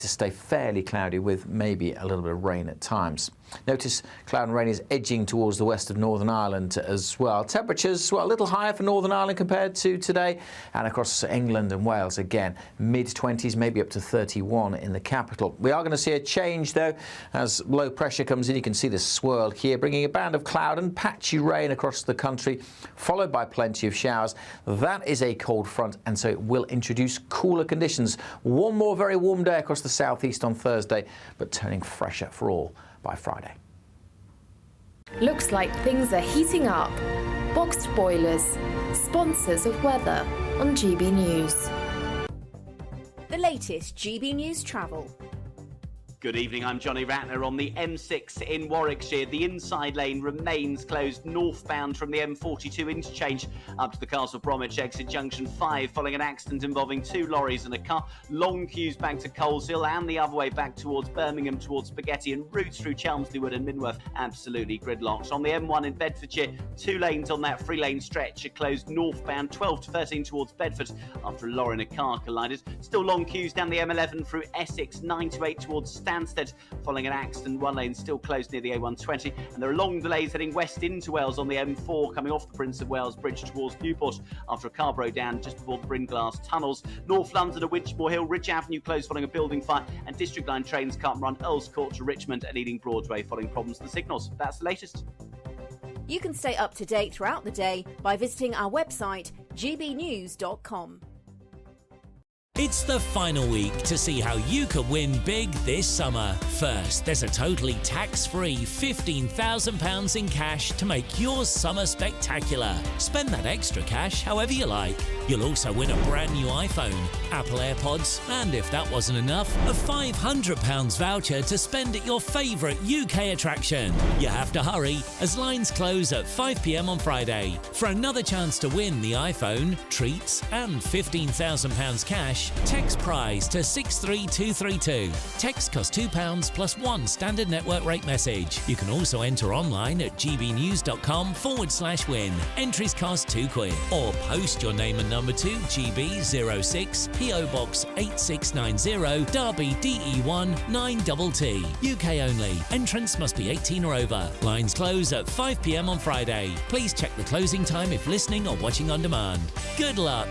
to stay fairly cloudy with maybe a little bit of rain at times. Notice cloud and rain is edging towards the west of Northern Ireland as well. Temperatures, well, a little higher for Northern Ireland compared to today, and across England and Wales again, mid-20s, maybe up to 31 in the capital. We are going to see a change though as low pressure comes in. You can see the swirl here, bringing a band of cloud and patchy rain across the country, followed by plenty of showers. That is a cold front, and so it will introduce cooler conditions. One more very warm day across the southeast on Thursday, but turning fresher for all by Friday. Looks like things are heating up. Boxed boilers, sponsors of weather on GB News. The latest GB News travel. Good evening, I'm Johnny Ratner. On the M6 in Warwickshire, the inside lane remains closed northbound from the M42 interchange up to the Castle Bromwich exit junction 5 following an accident involving 2 lorries and a car. Long queues back to Coleshill and the other way back towards Birmingham, towards Spaghetti, and routes through Chelmsley Wood and Minworth absolutely gridlocked. On the M1 in Bedfordshire, 2 lanes on that 3-lane stretch are closed northbound 12 to 13 towards Bedford after a lorry and a car collided. Still long queues down the M11 through Essex, 9 to 8 towards Stansted following an accident. 1 lane still closed near the A120, and there are long delays heading west into Wales on the M4 coming off the Prince of Wales Bridge towards Newport after a car broke down just before the Brynglas tunnels. North London at Winchmore Hill, Ridge Avenue closed following a building fire, and District Line trains can't run Earls Court to Richmond and leading Broadway following problems with the signals. That's the latest. You can stay up to date throughout the day by visiting our website gbnews.com. It's the final week to see how you can win big this summer. First, there's a totally tax-free £15,000 in cash to make your summer spectacular. Spend that extra cash however you like. You'll also win a brand new iPhone, Apple AirPods, and if that wasn't enough, a £500 voucher to spend at your favourite UK attraction. You have to hurry as lines close at 5 p.m. on Friday. For another chance to win the iPhone, treats, and £15,000 cash, text prize to 63232. Text costs £2 plus 1 standard network rate message. You can also enter online at gbnews.com/win. Entries cost £2 or post your name and number to GB06 PO Box 8690 Derby DE1 9TT. UK only. Entrance must be 18 or over. Lines close at 5 p.m. on Friday. Please check the closing time if listening or watching on demand. Good luck.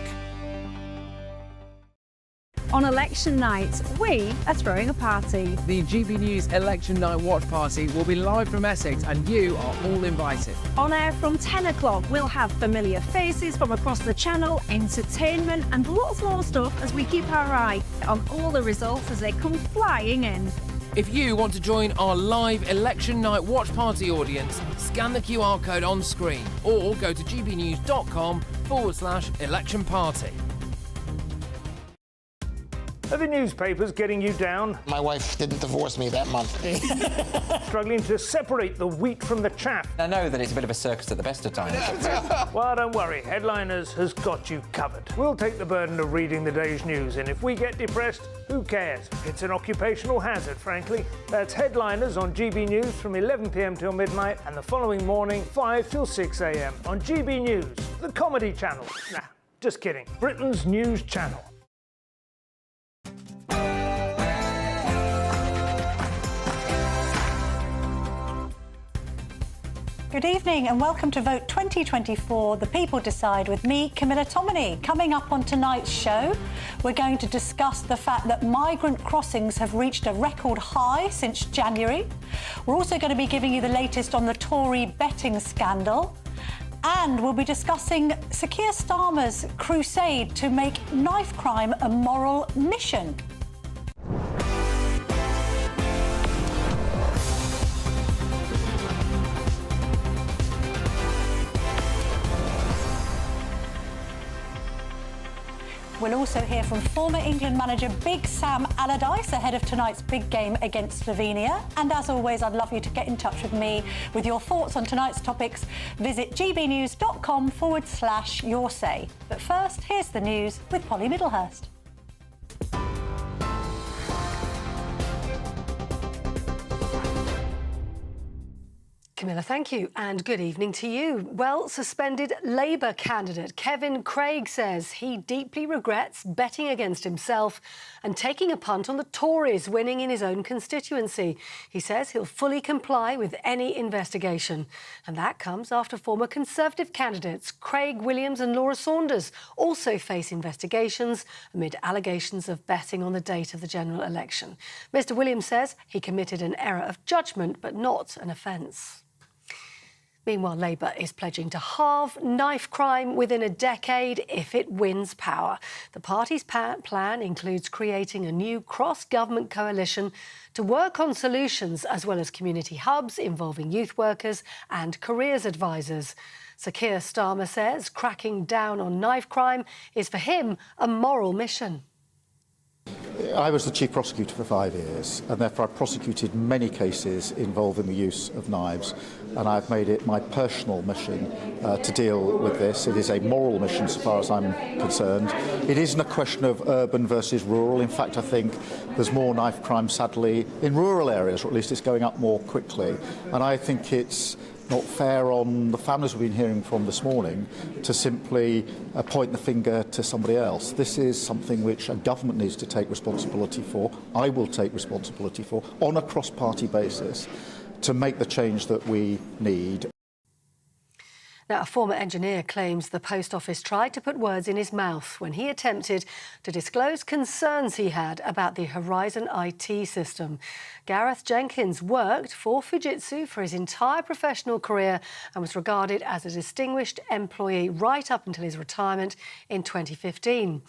On election night, we are throwing a party. The GB News Election Night Watch Party will be live from Essex and you are all invited. On air from 10 o'clock, we'll have familiar faces from across the channel, entertainment and lots more stuff as we keep our eye on all the results as they come flying in. If you want to join our live Election Night Watch Party audience, scan the QR code on screen or go to gbnews.com/election party. Are the newspapers getting you down? My wife didn't divorce me that month. Struggling to separate the wheat from the chaff? I know that it's a bit of a circus at the best of times. Well, don't worry, Headliners has got you covered. We'll take the burden of reading the day's news, and if we get depressed, who cares? It's an occupational hazard, frankly. That's Headliners on GB News from 11 p.m. till midnight, and the following morning, 5 till 6 a.m. on GB News, the comedy channel. Nah, just kidding. Britain's news channel. Good evening and welcome to Vote 2024, The People Decide with me, Camilla Tominey. Coming up on tonight's show, we're going to discuss the fact that migrant crossings have reached a record high since January. We're also going to be giving you the latest on the Tory betting scandal. And we'll be discussing Sir Keir Starmer's crusade to make knife crime a moral mission. We'll also hear from former England manager Big Sam Allardyce ahead of tonight's big game against Slovenia. And as always, I'd love you to get in touch with me with your thoughts on tonight's topics. Visit gbnews.com/your say. But first, here's the news with Polly Middlehurst. Camilla, thank you, and good evening to you. Well, suspended Labour candidate Kevin Craig says he deeply regrets betting against himself and taking a punt on the Tories winning in his own constituency. He says he'll fully comply with any investigation. And that comes after former Conservative candidates Craig Williams and Laura Saunders also face investigations amid allegations of betting on the date of the general election. Mr Williams says he committed an error of judgment but not an offence. Meanwhile, Labour is pledging to halve knife crime within a decade if it wins power. The party's plan includes creating a new cross-government coalition to work on solutions as well as community hubs involving youth workers and careers advisors. Sir Keir Starmer says cracking down on knife crime is for him a moral mission. I was the chief prosecutor for 5 years, and therefore I prosecuted many cases involving the use of knives, and I've made it my personal mission to deal with this. It is a moral mission so far as I'm concerned. It isn't a question of urban versus rural. In fact, I think there's more knife crime, sadly, in rural areas, or at least it's going up more quickly. And I think it's not fair on the families we've been hearing from this morning to simply point the finger to somebody else. This is something which a government needs to take responsibility for. I will take responsibility for, on a cross-party basis, to make the change that we need. Now, a former engineer claims the Post Office tried to put words in his mouth when he attempted to disclose concerns he had about the Horizon IT system. Gareth Jenkins worked for Fujitsu for his entire professional career and was regarded as a distinguished employee right up until his retirement in 2015.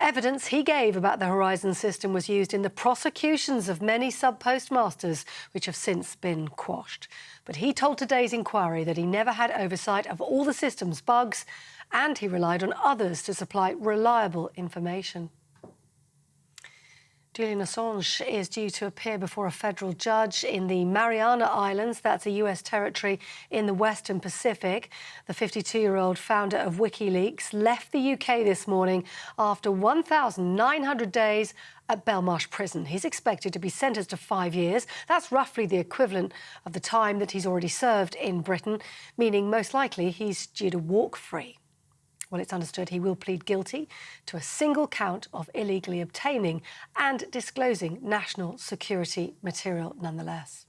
Evidence he gave about the Horizon system was used in the prosecutions of many sub-postmasters, which have since been quashed. But he told today's inquiry that he never had oversight of all the system's bugs and he relied on others to supply reliable information. Julian Assange is due to appear before a federal judge in the Mariana Islands. That's a US territory in the Western Pacific. The 52-year-old founder of WikiLeaks left the UK this morning after 1,900 days at Belmarsh Prison. He's expected to be sentenced to 5 years. That's roughly the equivalent of the time that he's already served in Britain, meaning most likely he's due to walk free. Well, it's understood he will plead guilty to a single count of illegally obtaining and disclosing national security material nonetheless.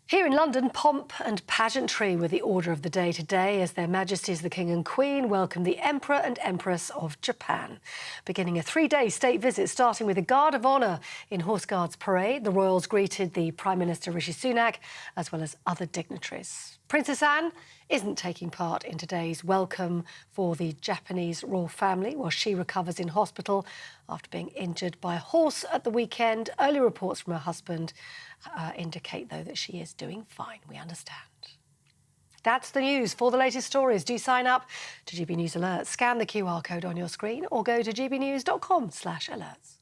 Here in London, pomp and pageantry were the order of the day today as Their Majesties the King and Queen welcomed the Emperor and Empress of Japan. Beginning a 3-day state visit starting with a Guard of Honour in Horse Guards Parade, the royals greeted the Prime Minister Rishi Sunak as well as other dignitaries. Princess Anne isn't taking part in today's welcome for the Japanese royal family while she recovers in hospital after being injured by a horse at the weekend. Early reports from her husband indicate, though, that she is doing fine. We understand. That's the news. For the latest stories, do sign up to GB News Alerts. Scan the QR code on your screen or go to gbnews.com/alerts.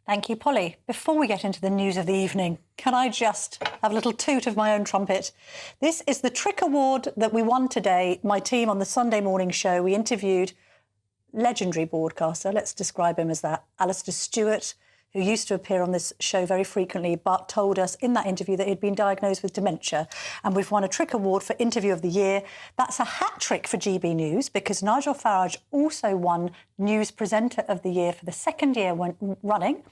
Thank you, Polly. Before we get into the news of the evening, can I just have a little toot of my own trumpet? This is the Trick Award that we won today. My team on the Sunday morning show, we interviewed legendary broadcaster, let's describe him as that, Alistair Stewart, who used to appear on this show very frequently, but told us in that interview that he'd been diagnosed with dementia. And we've won a Trick Award for Interview of the Year. That's a hat trick for GB News because Nigel Farage also won News Presenter of the Year for the second year running.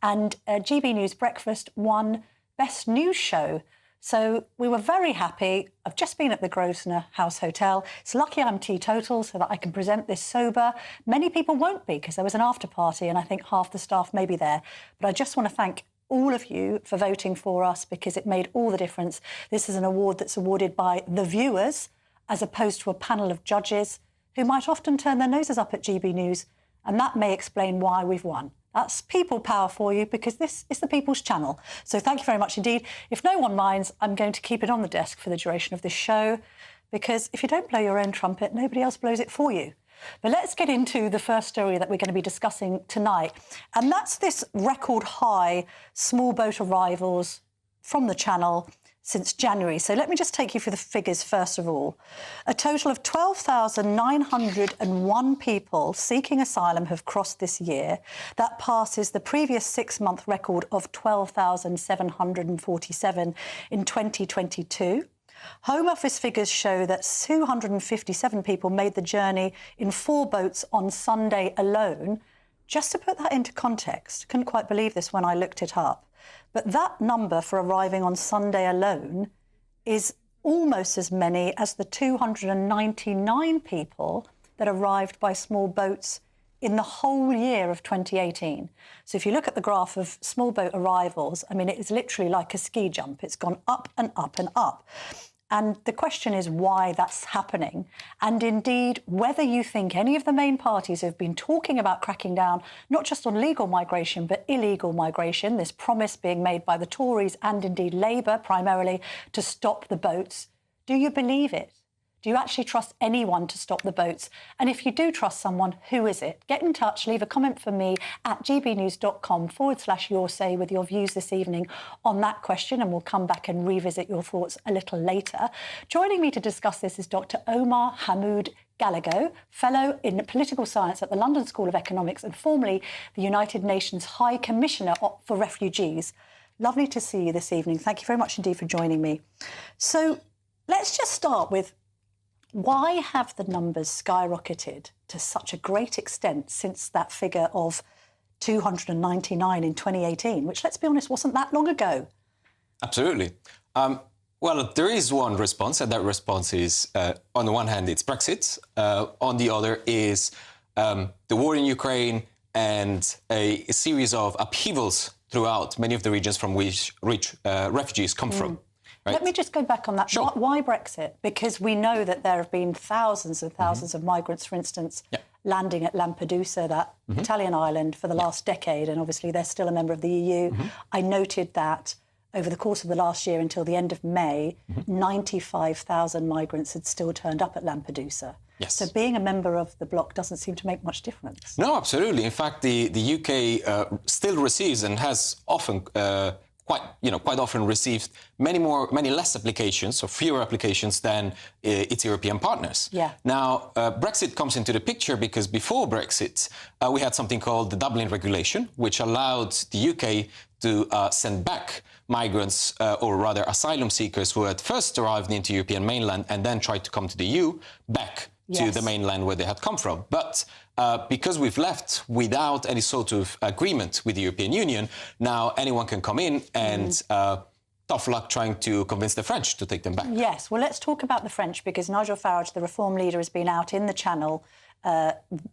And GB News Breakfast won Best News Show. So we were very happy. I've just been at the Grosvenor House Hotel. It's lucky I'm teetotal so that I can present this sober. Many people won't be because there was an after party and I think half the staff may be there. But I just want to thank all of you for voting for us because it made all the difference. This is an award that's awarded by the viewers as opposed to a panel of judges who might often turn their noses up at GB News. And that may explain why we've won. That's people power for you because this is the People's Channel. So thank you very much indeed. If no one minds, I'm going to keep it on the desk for the duration of this show because if you don't blow your own trumpet, nobody else blows it for you. But let's get into the first story that we're going to be discussing tonight. And that's this record high small boat arrivals from the Channel since January. So let me just take you through the figures first of all. A total of 12,901 people seeking asylum have crossed this year. That passes the previous 6-month record of 12,747 in 2022. Home Office figures show that 257 people made the journey in 4 boats on Sunday alone. Just to put that into context, couldn't quite believe this when I looked it up, but that number for arriving on Sunday alone is almost as many as the 299 people that arrived by small boats in the whole year of 2018. So if you look at the graph of small boat arrivals, I mean, it is literally like a ski jump. It's gone up and up and up. And the question is why that's happening, and indeed whether you think any of the main parties who've been talking about cracking down not just on legal migration but illegal migration, this promise being made by the Tories and indeed Labour primarily to stop the boats, do you believe it? Do you actually trust anyone to stop the boats? And if you do trust someone, who is it? Get in touch, leave a comment for me at gbnews.com/your say with your views this evening on that question, and we'll come back and revisit your thoughts a little later. Joining me to discuss this is Dr. Omar Hamoud Gallego, Fellow in Political Science at the London School of Economics and formerly the United Nations High Commissioner for Refugees. Lovely to see you this evening. Thank you very much indeed for joining me. So let's just start with, why have the numbers skyrocketed to such a great extent since that figure of 299 in 2018, which, let's be honest, wasn't that long ago? Absolutely. Well, there is one response, and that response is, on the one hand, it's Brexit. On the other is the war in Ukraine and a series of upheavals throughout many of the regions from which refugees come from. Right. Let me just go back on that. Sure. Why Brexit? Because we know that there have been thousands and thousands of migrants, for instance, landing at Lampedusa, that Italian island, for the last decade, and obviously they're still a member of the EU. I noted that over the course of the last year until the end of May, 95,000 migrants had still turned up at Lampedusa. Yes. So being a member of the bloc doesn't seem to make much difference. No, absolutely. In fact, the UK still receives and has often quite often received many less applications, or fewer applications than its European partners. Yeah. Now, Brexit comes into the picture because before Brexit, we had something called the Dublin Regulation, which allowed the UK to send back migrants, or rather asylum seekers who had first arrived into European mainland and then tried to come to the EU, back to the mainland where they had come from. But because we've left without any sort of agreement with the European Union, now anyone can come in and tough luck trying to convince the French to take them back. Yes, well, let's talk about the French, because Nigel Farage, the Reform leader, has been out in the Channel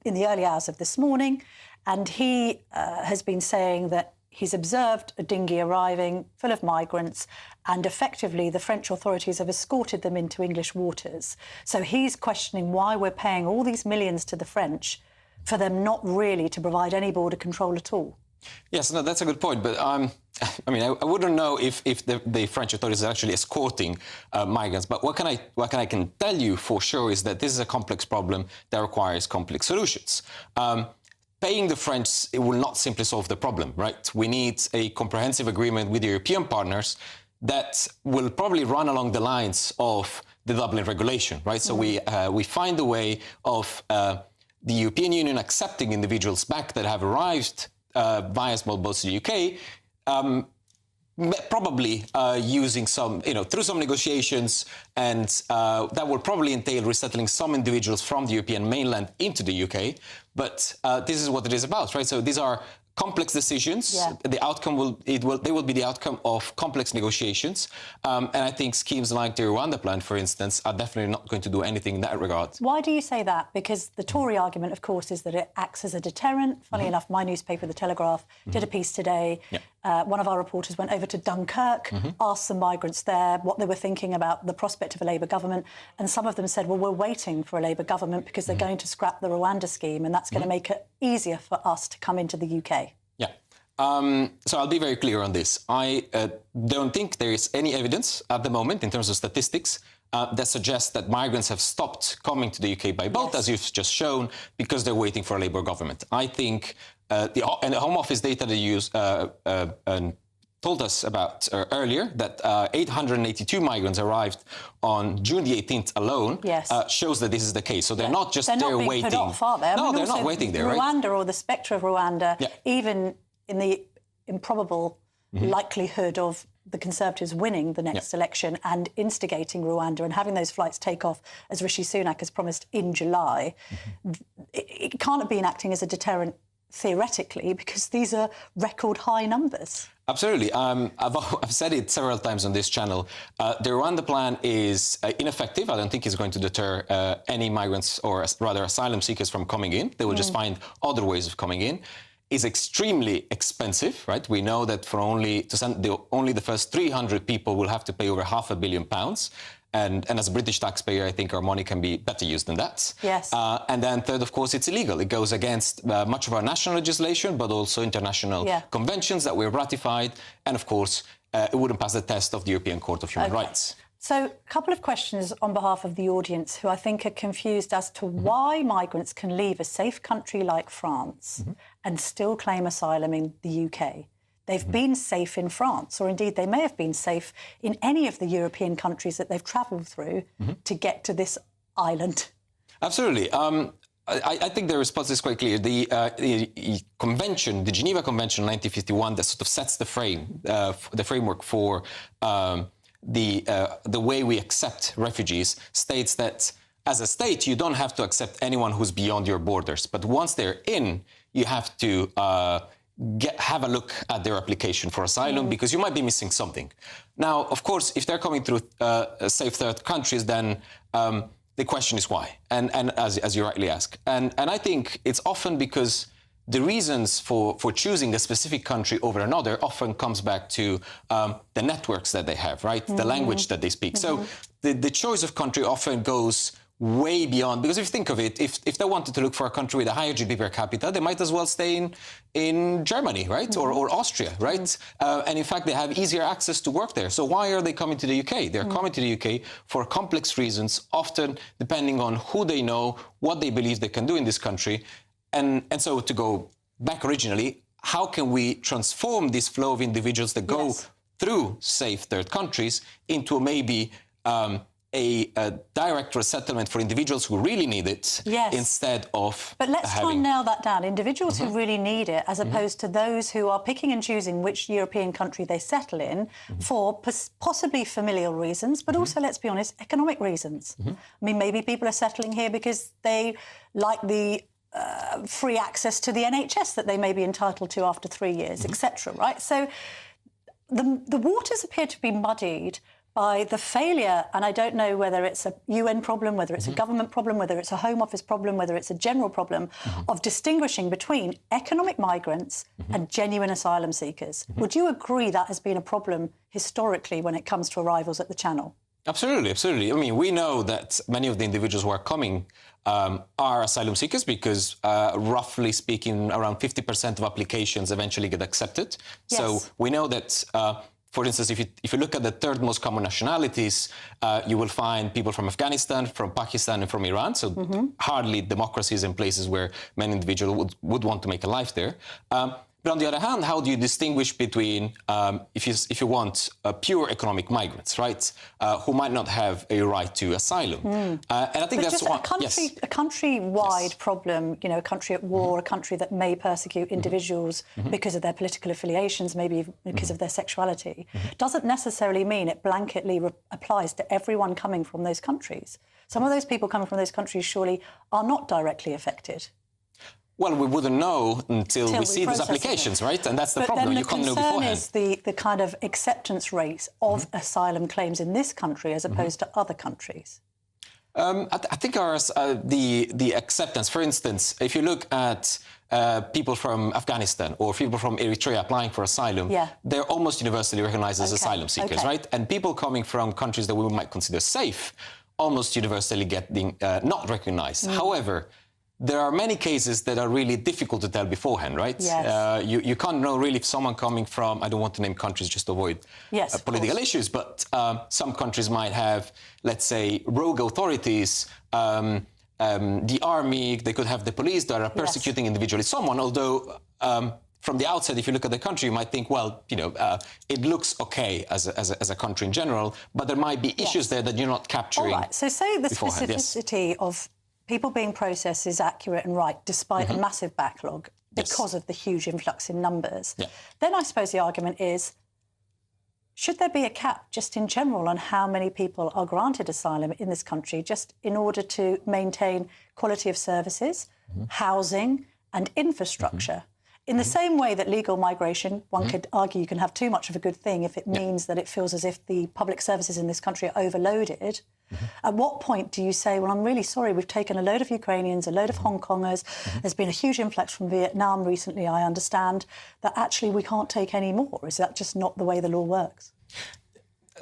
in the early hours of this morning, and he has been saying that he's observed a dinghy arriving full of migrants, and effectively the French authorities have escorted them into English waters. So he's questioning why we're paying all these millions to the French for them not really to provide any border control at all. Yes, no, that's a good point. But I wouldn't know if the French authorities are actually escorting migrants. But what I can tell you for sure is that this is a complex problem that requires complex solutions. Paying the French, it will not simply solve the problem, right? We need a comprehensive agreement with European partners that will probably run along the lines of the Dublin Regulation, right? So we find a way of the European Union accepting individuals back that have arrived via small boats to the UK, probably using some, through some negotiations, and that will probably entail resettling some individuals from the European mainland into the UK. But this is what it is about, right? So these are complex decisions. Yeah. The outcome they will be the outcome of complex negotiations. And I think schemes like the Rwanda plan, for instance, are definitely not going to do anything in that regard. Why do you say that? Because the Tory argument, of course, is that it acts as a deterrent. Funny enough, my newspaper, The Telegraph, did a piece today. One of our reporters went over to Dunkirk, asked some migrants there what they were thinking about the prospect of a Labour government, and some of them said, well, we're waiting for a Labour government because they're going to scrap the Rwanda scheme, and that's going to make it easier for us to come into the UK. Yeah. So I'll be very clear on this. I don't think there is any evidence at the moment in terms of statistics that suggests that migrants have stopped coming to the UK by boat, as you've just shown, because they're waiting for a Labour government. I think the Home Office data they use told us about earlier, that 882 migrants arrived on June the 18th alone, shows that this is the case. So they're not just they're not being waiting. put off, are they? No, they're not waiting there, right? Rwanda, or the spectre of Rwanda, even in the improbable likelihood of the Conservatives winning the next election and instigating Rwanda and having those flights take off, as Rishi Sunak has promised, in July, it can't have been acting as a deterrent theoretically, because these are record high numbers. Absolutely. I've said it several times on this channel. The Rwanda plan is ineffective. I don't think it's going to deter any migrants, or rather asylum seekers, from coming in. They will just find other ways of coming in. Is extremely expensive, right? We know that for only the first 300 people will have to pay over £500 million. And as a British taxpayer, I think our money can be better used than that. Yes. And then third, of course, it's illegal. It goes against much of our national legislation, but also international conventions that we've ratified. And of course, it wouldn't pass the test of the European Court of Human Rights. So a couple of questions on behalf of the audience who I think are confused as to why migrants can leave a safe country like France and still claim asylum in the UK. They've been safe in France, or indeed they may have been safe in any of the European countries that they've travelled through to get to this island. Absolutely. I think the response is quite clear. The convention, the Geneva Convention of 1951, that sort of sets the framework for the way we accept refugees, states that as a state you don't have to accept anyone who's beyond your borders, but once they're in, you have to have a look at their application for asylum, because you might be missing something. Now, of course, if they're coming through safe third countries, then the question is why, and as you rightly ask, and I think it's often because the reasons for choosing a specific country over another often comes back to the networks that they have, right? The language that they speak. So the choice of country often goes way beyond, because if you think of it, if they wanted to look for a country with a higher GDP per capita, they might as well stay in Germany, right? Or Austria, right? And in fact, they have easier access to work there. So why are they coming to the UK? They're coming to the UK for complex reasons, often depending on who they know, what they believe they can do in this country. And so to go back originally, how can we transform this flow of individuals that go through safe third countries into maybe a direct resettlement for individuals who really need it, instead of But let's try and nail that down. Individuals who really need it, as opposed to those who are picking and choosing which European country they settle in for possibly familial reasons, but also, let's be honest, economic reasons. I mean, maybe people are settling here because they like the free access to the NHS that they may be entitled to after 3 years, etc., right? So the waters appear to be muddied by the failure, and I don't know whether it's a UN problem, whether it's a government problem, whether it's a Home Office problem, whether it's a general problem, of distinguishing between economic migrants and genuine asylum seekers. Would you agree that has been a problem historically when it comes to arrivals at the Channel? Absolutely, absolutely. I mean, we know that many of the individuals who are coming are asylum seekers because, roughly speaking, around 50% of applications eventually get accepted. Yes. So we know that, for instance, if you look at the third most common nationalities, you will find people from Afghanistan, from Pakistan and from Iran, so hardly democracies and places where many individuals would want to make a life there. But on the other hand, how do you distinguish between, if you want, pure economic migrants, right, who might not have a right to asylum? And I think that's one. A country-wide problem, you know, a country at war, a country that may persecute individuals because of their political affiliations, maybe because of their sexuality, doesn't necessarily mean it blanketly applies to everyone coming from those countries. Some of those people coming from those countries surely are not directly affected. Well, we wouldn't know until we see those applications, right? And that's the problem. You can't know beforehand. But then the concern is the kind of acceptance rate of asylum claims in this country as opposed to other countries. I think the acceptance, for instance, if you look at people from Afghanistan or people from Eritrea applying for asylum, they're almost universally recognized as asylum seekers, right? And people coming from countries that we might consider safe almost universally getting not recognized. However, there are many cases that are really difficult to tell beforehand, right? Yes. You can't know really if someone coming from, I don't want to name countries just to avoid political issues, but some countries might have, let's say, rogue authorities, the army, they could have the police that are persecuting individually someone, although from the outset, if you look at the country, you might think, well, it looks okay as a country in general, but there might be issues there that you're not capturing. All right, so say the beforehand. specificity of people being processed is accurate and right, despite a massive backlog because of the huge influx in numbers. Then I suppose the argument is, should there be a cap just in general on how many people are granted asylum in this country, just in order to maintain quality of services, housing and infrastructure? In the same way that legal migration, one could argue you can have too much of a good thing if it means that it feels as if the public services in this country are overloaded. At what point do you say, well, I'm really sorry, we've taken a load of Ukrainians, a load of Hong Kongers, there's been a huge influx from Vietnam recently, I understand, that actually we can't take any more? Is that just not the way the law works?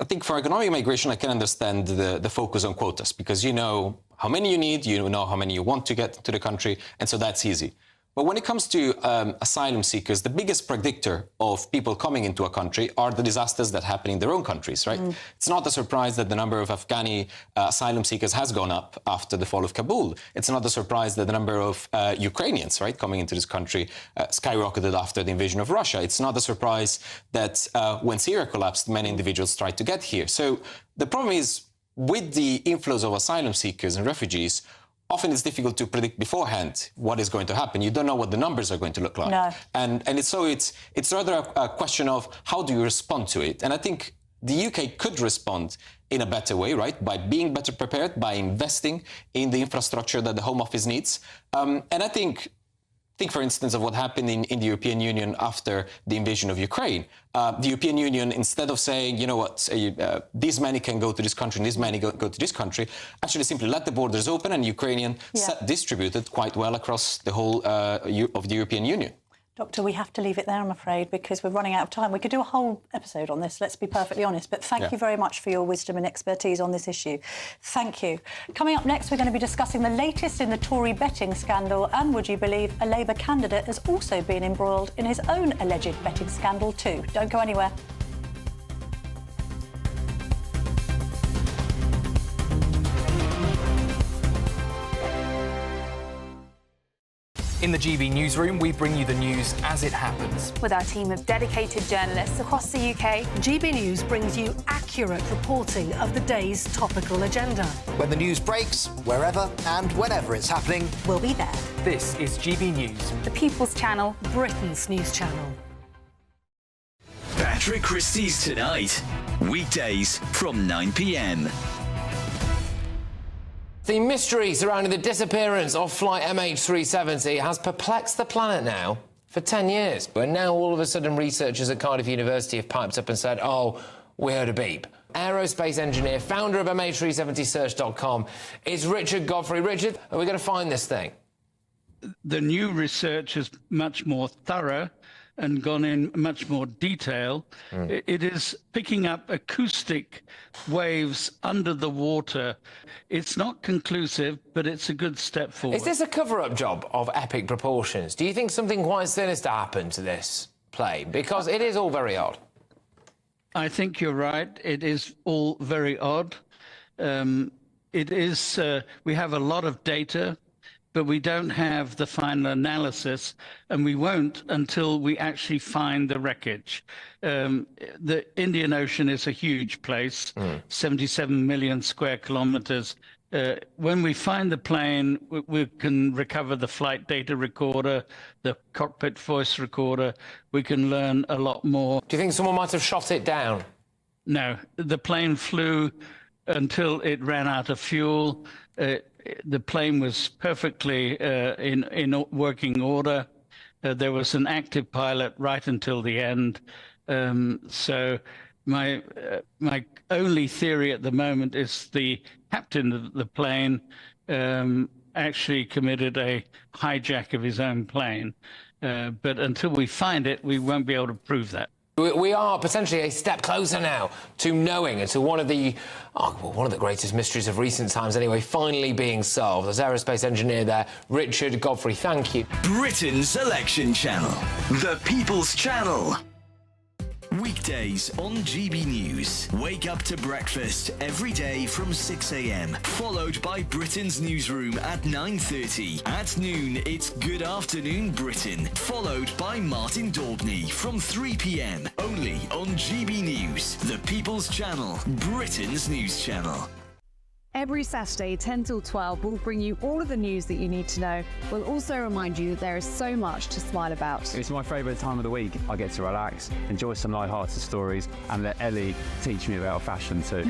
I think for economic migration, I can understand the focus on quotas, because you know how many you need, you know how many you want to get to the country, and so that's easy. But when it comes to asylum seekers, the biggest predictor of people coming into a country are the disasters that happen in their own countries, right? It's not a surprise that the number of Afghani asylum seekers has gone up after the fall of Kabul. It's not a surprise that the number of Ukrainians, right, coming into this country skyrocketed after the invasion of Russia. It's not a surprise that when Syria collapsed, many individuals tried to get here. So the problem is, with the inflows of asylum seekers and refugees, often it's difficult to predict beforehand what is going to happen. You don't know what the numbers are going to look like. No. And it's rather a question of how do you respond to it. And I think the UK could respond in a better way, right, by being better prepared, by investing in the infrastructure that the Home Office needs. And I think, for instance, of what happened in the European Union after the invasion of Ukraine. The European Union, instead of saying, you know what, these many can go to this country and these many go to this country, actually simply let the borders open and Ukrainian distributed quite well across the whole of the European Union. Doctor, we have to leave it there, I'm afraid, because we're running out of time. We could do a whole episode on this, let's be perfectly honest. But thank you very much for your wisdom and expertise on this issue. Thank you. Coming up next, we're going to be discussing the latest in the Tory betting scandal. And would you believe a Labour candidate has also been embroiled in his own alleged betting scandal too? Don't go anywhere. In the GB newsroom, we bring you the news as it happens. With our team of dedicated journalists across the UK, GB News brings you accurate reporting of the day's topical agenda. When the news breaks, wherever and whenever it's happening, we'll be there. This is GB News, the People's Channel, Britain's news channel. Patrick Christie's Tonight, weekdays from 9 p.m. The mystery surrounding the disappearance of flight MH370 has perplexed the planet now for 10 years. But now all of a sudden researchers at Cardiff University have piped up and said, oh, we heard a beep. Aerospace engineer, founder of MH370search.com is Richard Godfrey. Richard, are we going to find this thing? The new research is much more thorough and gone in much more detail. It is picking up acoustic waves under the water. It's not conclusive, but it's a good step forward. Is this a cover-up job of epic proportions? Do you think something quite sinister happened to this plane? Because it is all very odd. I think you're right. It is all very odd. It is. We have a lot of data, but we don't have the final analysis, and we won't until we actually find the wreckage. The Indian Ocean is a huge place, 77 million square kilometers. When we find the plane, we can recover the flight data recorder, the cockpit voice recorder. We can learn a lot more. Do you think someone might have shot it down? No, the plane flew until it ran out of fuel. The plane was perfectly in working order. There was an active pilot right until the end. So my only theory at the moment is the captain of the plane actually committed a hijack of his own plane. But until we find it, we won't be able to prove that. We are potentially a step closer now to knowing and to one of the greatest mysteries of recent times anyway, finally being solved. There's aerospace engineer there, Richard Godfrey. Thank you. Britain's election channel, the People's Channel. Weekday weekdays on GB News. Wake up to breakfast every day from 6 a.m, followed by Britain's newsroom at 9:30. At noon, it's Good Afternoon Britain, followed by Martin Daubney from 3 p.m, only on GB News, the People's Channel, Britain's news channel. Every Saturday, 10 till 12, we'll bring you all of the news that you need to know. We'll also remind you that there is so much to smile about. It's my favourite time of the week. I get to relax, enjoy some light-hearted stories, and let Ellie teach me about fashion too.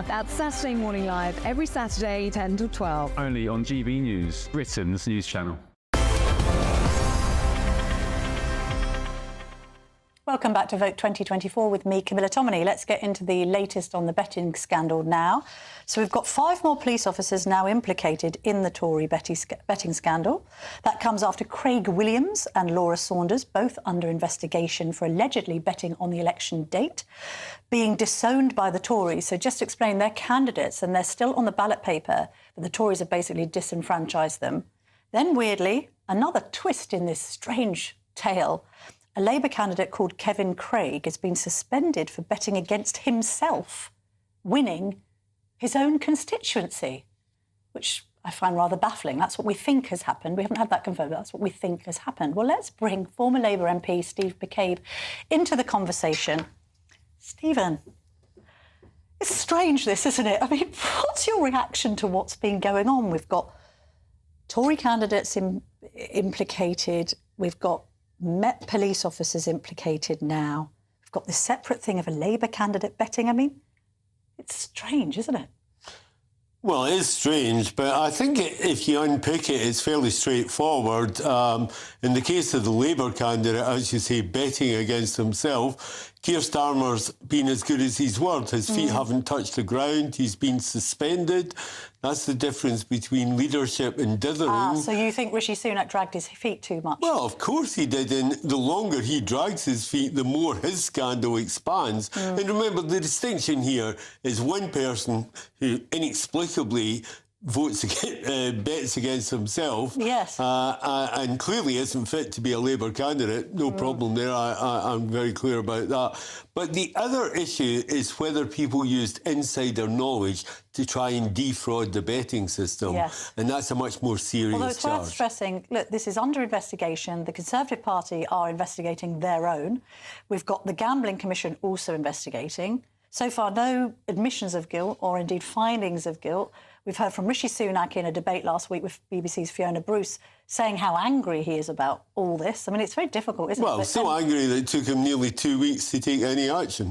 That's Saturday Morning Live, every Saturday, 10 till 12. Only on GB News, Britain's news channel. Welcome back to Vote 2024 with me, Camilla Tominey. Let's get into the latest on the betting scandal now. So we've got 5 more police officers now implicated in the Tory betting scandal. That comes after Craig Williams and Laura Saunders, both under investigation for allegedly betting on the election date, being disowned by the Tories. So just to explain, they're candidates and they're still on the ballot paper, but the Tories have basically disenfranchised them. Then, weirdly, another twist in this strange tale. A Labour candidate called Kevin Craig has been suspended for betting against himself, winning his own constituency, which I find rather baffling. That's what we think has happened. We haven't had that confirmed, but that's what we think has happened. Well, let's bring former Labour MP Steve McCabe into the conversation. Stephen, it's strange this, isn't it? I mean, what's your reaction to what's been going on? We've got Tory candidates implicated. We've got Met police officers implicated now. We've got this separate thing of a Labour candidate betting. I mean, it's strange, isn't it? Well, it is strange, but I think if you unpick it, it's fairly straightforward. In the case of the Labour candidate, as you say, betting against himself, Keir Starmer's been as good as his word. His feet haven't touched the ground. He's been suspended. That's the difference between leadership and dithering. So you think Rishi Sunak dragged his feet too much? Well, of course he did. And the longer he drags his feet, the more his scandal expands. And remember, the distinction here is one person who inexplicably bets against himself, and clearly isn't fit to be a Labour candidate. No problem there. I'm very clear about that. But the other issue is whether people used insider knowledge to try and defraud the betting system. And that's a much more serious Although it's charge. worth stressing, look, this is under investigation. The Conservative Party are investigating their own. We've got the Gambling Commission also investigating. So far, no admissions of guilt or indeed findings of guilt. We've heard from Rishi Sunak in a debate last week with BBC's Fiona Bruce saying how angry he is about all this. I mean, it's very difficult, isn't it? Well, so angry that it took him nearly 2 weeks to take any action.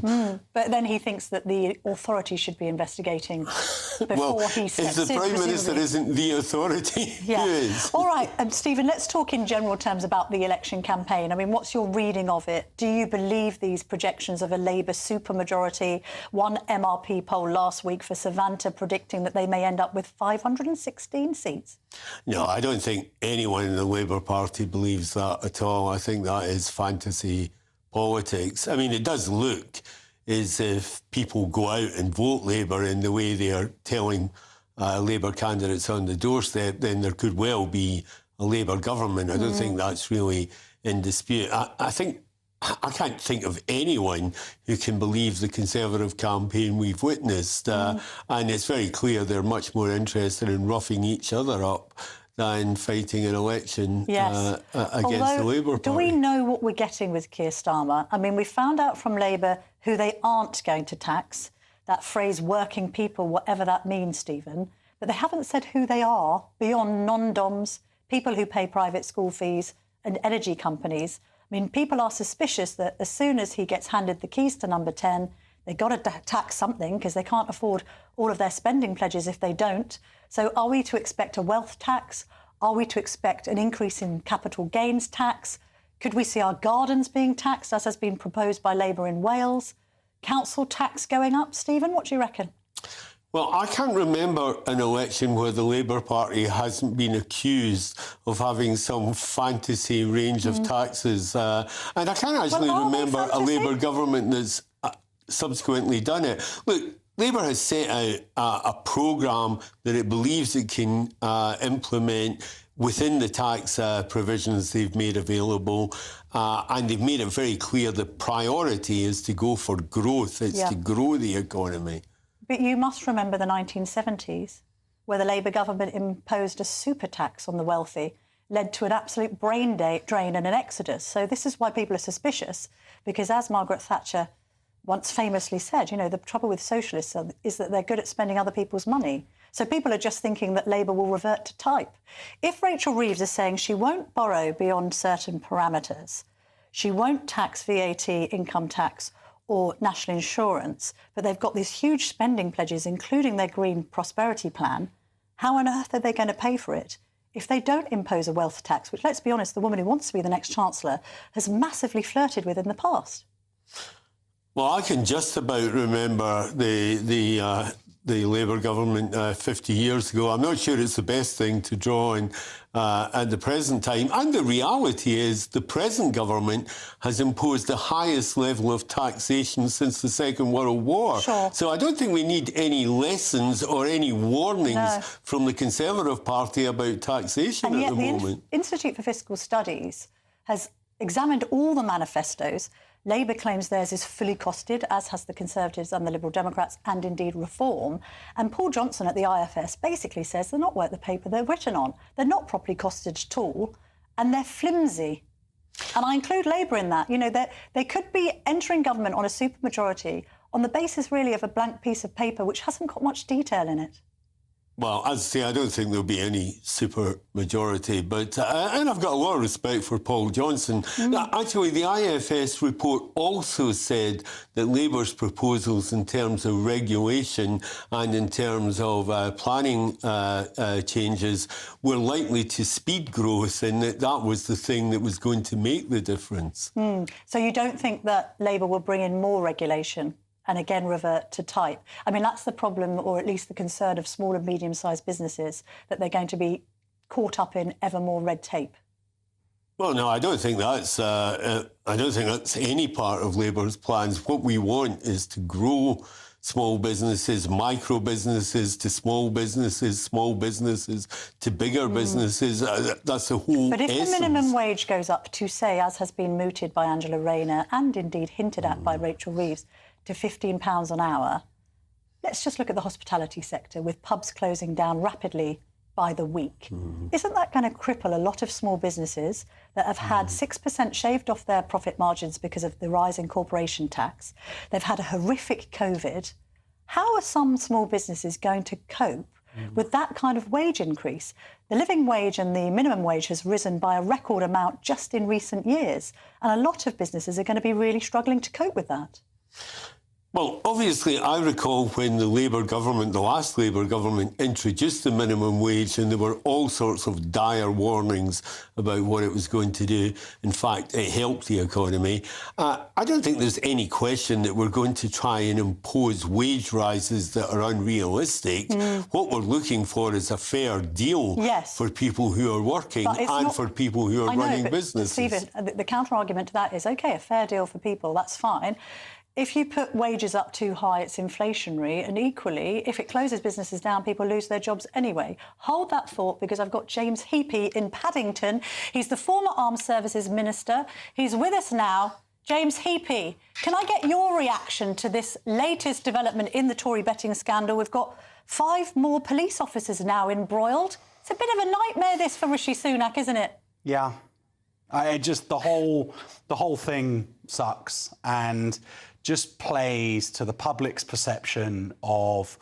But then he thinks that the authorities should be investigating before he steps in. If the Prime Minister isn't the authority, who is? All right, Stephen, let's talk in general terms about the election campaign. I mean, what's your reading of it? Do you believe these projections of a Labour supermajority? One MRP poll last week for Savanta predicting that they may end up with 516 seats. No, I don't think anyone in the Labour Party believes that at all. I think that is fantasy politics. I mean, it does look as if people go out and vote Labour in the way they are telling Labour candidates on the doorstep, then there could well be a Labour government. I don't think that's really in dispute. I can't think of anyone who can believe the Conservative campaign we've witnessed. And it's very clear they're much more interested in roughing each other up than fighting an election against the Labour Party. Do we know what we're getting with Keir Starmer? I mean, we found out from Labour who they aren't going to tax. That phrase, working people, whatever that means, Stephen. But they haven't said who they are beyond non-DOMs, people who pay private school fees and energy companies. I mean, people are suspicious that as soon as he gets handed the keys to number 10, they've got to tax something because they can't afford all of their spending pledges if they don't. So are we to expect a wealth tax? Are we to expect an increase in capital gains tax? Could we see our gardens being taxed, as has been proposed by Labour in Wales? Council tax going up? Stephen, what do you reckon? Well, I can't remember an election where the Labour Party hasn't been accused of having some fantasy range of taxes. And I can't actually remember a Labour government that's subsequently done it. Look, Labour has set out a programme that it believes it can implement within the tax provisions they've made available, and they've made it very clear the priority is to go for growth. It's to grow the economy. But you must remember the 1970s, where the Labour government imposed a super tax on the wealthy, led to an absolute brain drain and an exodus. So this is why people are suspicious, because as Margaret Thatcher once famously said, you know, the trouble with socialists is that they're good at spending other people's money. So people are just thinking that Labour will revert to type. If Rachel Reeves is saying she won't borrow beyond certain parameters, she won't tax VAT, income tax or national insurance, but they've got these huge spending pledges, including their Green Prosperity Plan, how on earth are they going to pay for it if they don't impose a wealth tax, which, let's be honest, the woman who wants to be the next Chancellor has massively flirted with in the past? Well, I can just about remember the Labour government 50 years ago. I'm not sure it's the best thing to draw on at the present time. And the reality is the present government has imposed the highest level of taxation since the Second World War. Sure. So I don't think we need any lessons or any warnings from the Conservative Party about taxation and at the yet moment. The Institute for Fiscal Studies has examined all the manifestos. Labour claims theirs is fully costed, as has the Conservatives and the Liberal Democrats, and indeed Reform. And Paul Johnson at the IFS basically says they're not worth the paper they're written on. They're not properly costed at all, and they're flimsy. And I include Labour in that. You know, they could be entering government on a supermajority on the basis, really, of a blank piece of paper which hasn't got much detail in it. Well, as I say, I don't think there'll be any super majority, but and I've got a lot of respect for Paul Johnson. Actually, the IFS report also said that Labour's proposals in terms of regulation and in terms of planning changes were likely to speed growth, and that was the thing that was going to make the difference. So you don't think that Labour will bring in more regulation and again revert to type? I mean, that's the problem, or at least the concern of small and medium-sized businesses, that they're going to be caught up in ever more red tape. Well, no, I don't think that's any part of Labour's plans. What we want is to grow small businesses, micro businesses to small businesses to bigger businesses. That's the whole But if essence. the minimum wage goes up to, say, as has been mooted by Angela Rayner and indeed hinted at by Rachel Reeves, to £15 an hour, let's just look at the hospitality sector, with pubs closing down rapidly by the week. Isn't that going to cripple a lot of small businesses that have had 6% shaved off their profit margins because of the rise in corporation tax? They've had a horrific COVID. How are some small businesses going to cope with that kind of wage increase? The living wage and the minimum wage has risen by a record amount just in recent years, and a lot of businesses are going to be really struggling to cope with that. Well, obviously, I recall when the Labour government, the last Labour government, introduced the minimum wage, and there were all sorts of dire warnings about what it was going to do. In fact, it helped the economy. I don't think there's any question that we're going to try and impose wage rises that are unrealistic. What we're looking for is a fair deal for people who are working and for people who are running businesses. Stephen, the counter-argument to that is, OK, a fair deal for people, that's fine. If you put wages up too high, it's inflationary. And equally, if it closes businesses down, people lose their jobs anyway. Hold that thought, because I've got James Heapy in Paddington. He's the former Armed Services Minister. He's with us now. James Heapy, can I get your reaction to this latest development in the Tory betting scandal? We've got 5 more police officers now embroiled. It's a bit of a nightmare, this, for Rishi Sunak, isn't it? Yeah. The whole thing sucks and just plays to the public's perception of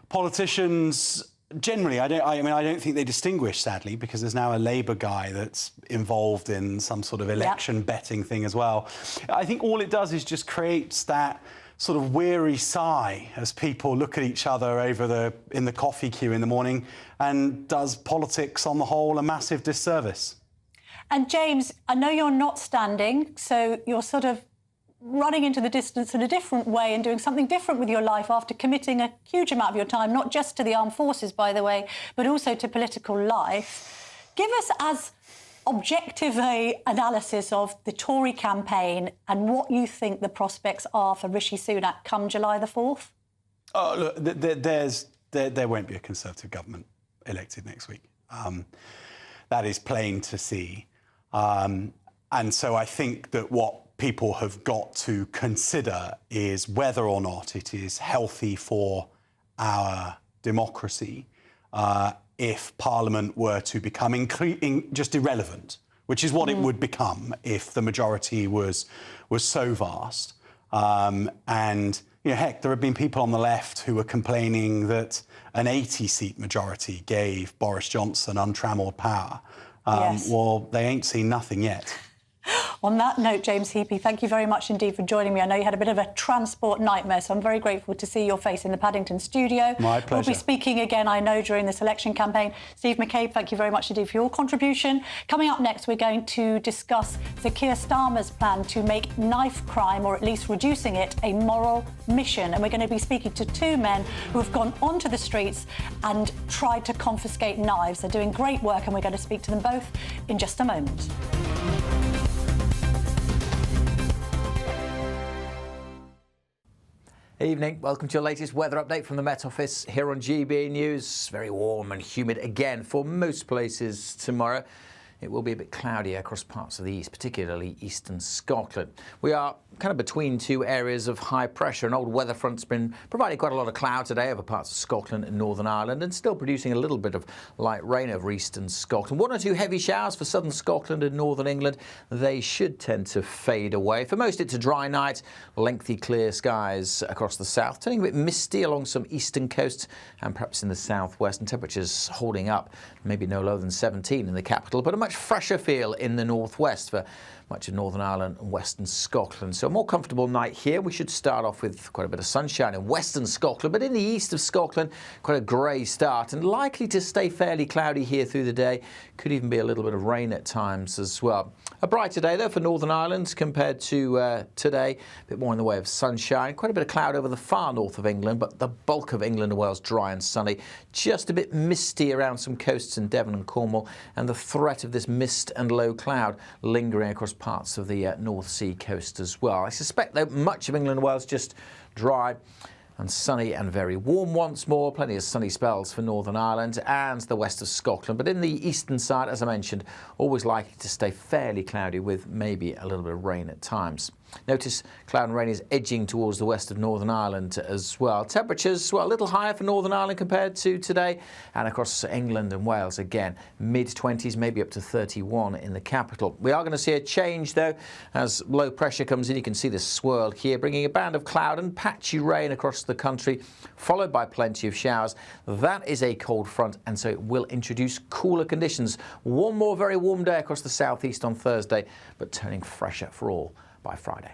politicians generally. I don't think they distinguish, sadly, because there's now a Labour guy that's involved in some sort of election betting thing as well. I think all it does is just creates that sort of weary sigh as people look at each other in the coffee queue in the morning, and does politics on the whole a massive disservice. And James, I know you're not standing, so you're sort of running into the distance in a different way and doing something different with your life after committing a huge amount of your time, not just to the armed forces, by the way, but also to political life. Give us as objective an analysis of the Tory campaign and what you think the prospects are for Rishi Sunak come July the 4th. Oh, look, there won't be a Conservative government elected next week. That is plain to see. And so I think that what people have got to consider is whether or not it is healthy for our democracy if Parliament were to become just irrelevant, which is what it would become if the majority was so vast. And heck, there have been people on the left who are complaining that an 80-seat majority gave Boris Johnson untrammelled power. Yes. Well, they ain't seen nothing yet. On that note, James Heapy, thank you very much indeed for joining me. I know you had a bit of a transport nightmare, so I'm very grateful to see your face in the Paddington studio. My pleasure. We'll be speaking again, I know, during this election campaign. Steve McCabe, thank you very much indeed for your contribution. Coming up next, we're going to discuss Sir Keir Starmer's plan to make knife crime, or at least reducing it, a moral mission. And we're going to be speaking to two men who have gone onto the streets and tried to confiscate knives. They're doing great work, and we're going to speak to them both in just a moment. Evening. Welcome to your latest weather update from the Met Office here on GB News. Very warm and humid again for most places tomorrow. It will be a bit cloudier across parts of the east, particularly eastern Scotland. We are kind of between two areas of high pressure. An old weather front's been providing quite a lot of cloud today over parts of Scotland and Northern Ireland, and still producing a little bit of light rain over eastern Scotland. One or two heavy showers for southern Scotland and northern England. They should tend to fade away. For most, it's a dry night, lengthy clear skies across the south, turning a bit misty along some eastern coasts and perhaps in the southwest, and temperatures holding up, maybe no lower than 17 in the capital, but a much fresher feel in the northwest for much of Northern Ireland and western Scotland. So a more comfortable night here. We should start off with quite a bit of sunshine in western Scotland, but in the east of Scotland, quite a grey start and likely to stay fairly cloudy here through the day. Could even be a little bit of rain at times as well. A brighter day, though, for Northern Ireland compared to today. A bit more in the way of sunshine. Quite a bit of cloud over the far north of England, but the bulk of England and Wales dry and sunny. Just a bit misty around some coasts in Devon and Cornwall, and the threat of this mist and low cloud lingering across parts of the North Sea coast as well. I suspect, though, much of England and Wales just dry and sunny and very warm once more. Plenty of sunny spells for Northern Ireland and the west of Scotland. But in the eastern side, as I mentioned, always likely to stay fairly cloudy with maybe a little bit of rain at times. Notice cloud and rain is edging towards the west of Northern Ireland as well. Temperatures, well, a little higher for Northern Ireland compared to today, and across England and Wales again, mid-20s, maybe up to 31 in the capital. We are going to see a change, though, as low pressure comes in. You can see this swirl here, bringing a band of cloud and patchy rain across the country, followed by plenty of showers. That is a cold front, and so it will introduce cooler conditions. One more very warm day across the southeast on Thursday, but turning fresher for all by Friday.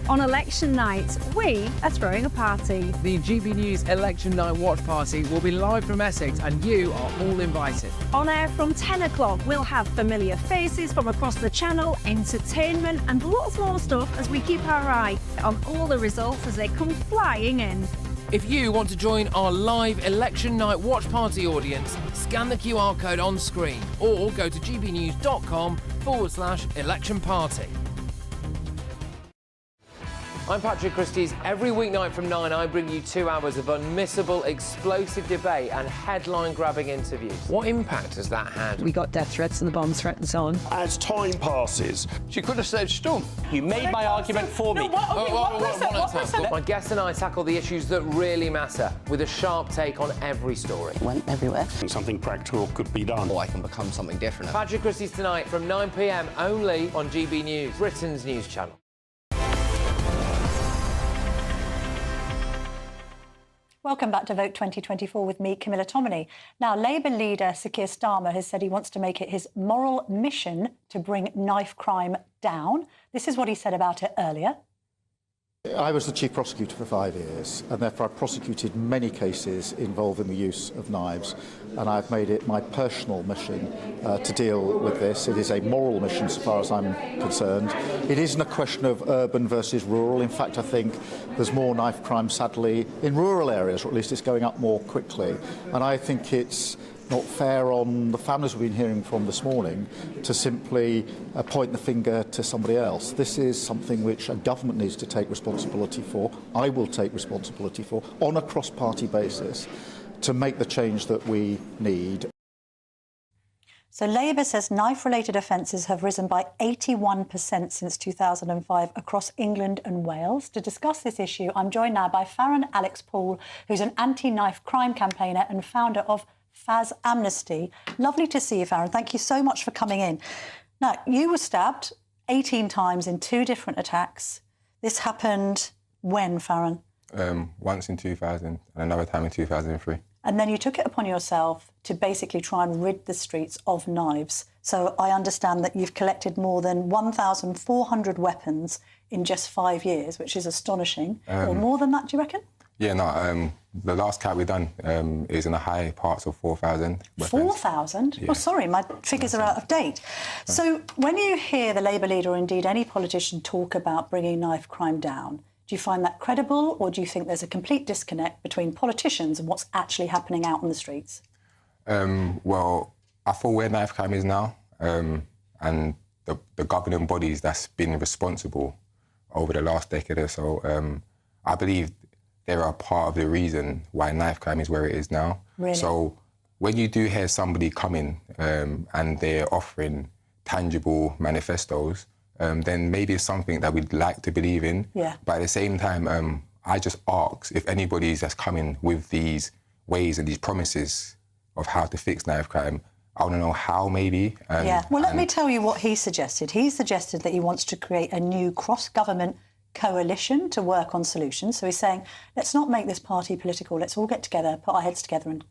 On election night, we are throwing a party. The GB News Election Night Watch Party will be live from Essex, and you are all invited. On air from 10 o'clock, we'll have familiar faces from across the channel, entertainment and lots more stuff as we keep our eye on all the results as they come flying in. If you want to join our live Election Night Watch Party audience, scan the QR code on screen or go to gbnews.com/election party. I'm Patrick Christie's. Every weeknight from 9, I bring you 2 hours of unmissable, explosive debate and headline-grabbing interviews. What impact has that had? We got death threats and the bomb threat and so on. As time passes, she could have said stump. You made my argument for me. My guests and I tackle the issues that really matter with a sharp take on every story. It went everywhere. Something practical could be done. Or I can become something different. Patrick Christie's tonight from 9 p.m. only on GB News, Britain's news channel. Welcome back to Vote 2024 with me, Camilla Tominey. Now, Labour leader Sir Keir Starmer has said he wants to make it his moral mission to bring knife crime down. This is what he said about it earlier. I was the chief prosecutor for 5 years, and therefore I prosecuted many cases involving the use of knives, and I've made it my personal mission to deal with this. It is a moral mission so far as I'm concerned. It isn't a question of urban versus rural. In fact, I think there's more knife crime, sadly, in rural areas, or at least it's going up more quickly. And I think it's not fair on the families we've been hearing from this morning to simply point the finger to somebody else. This is something which a government needs to take responsibility for. I will take responsibility for, on a cross-party basis, to make the change that we need. So Labour says knife-related offences have risen by 81% since 2005 across England and Wales. To discuss this issue, I'm joined now by Farron Alex Poole, who's an anti-knife crime campaigner and founder of Faz Amnesty. Lovely to see you, Farron. Thank you so much for coming in. Now, you were stabbed 18 times in 2 different attacks. This happened when, Farron? Once in 2000 and another time in 2003. And then you took it upon yourself to basically try and rid the streets of knives. So I understand that you've collected more than 1,400 weapons in just 5 years, which is astonishing. Or more than that, do you reckon? Yeah, no, the last count we've done is in the high parts of 4,000 weapons. 4,000? Yeah. Oh, sorry, my figures are out of date. So when you hear the Labour leader, or indeed any politician, talk about bringing knife crime down, do you find that credible, or do you think there's a complete disconnect between politicians and what's actually happening out on the streets? Well, I feel where knife crime is now, and the governing bodies that's been responsible over the last decade or so, I believe they're a part of the reason why knife crime is where it is now. Really? So when you do hear somebody coming and they're offering tangible manifestos, then maybe it's something that we'd like to believe in. Yeah. But at the same time, I just ask if anybody's that's coming with these ways and these promises of how to fix knife crime, I want to know how, maybe. Yeah. Well, let me tell you what he suggested. He suggested that he wants to create a new cross-government coalition to work on solutions. So he's saying, let's not make this party political. Let's all get together, put our heads together and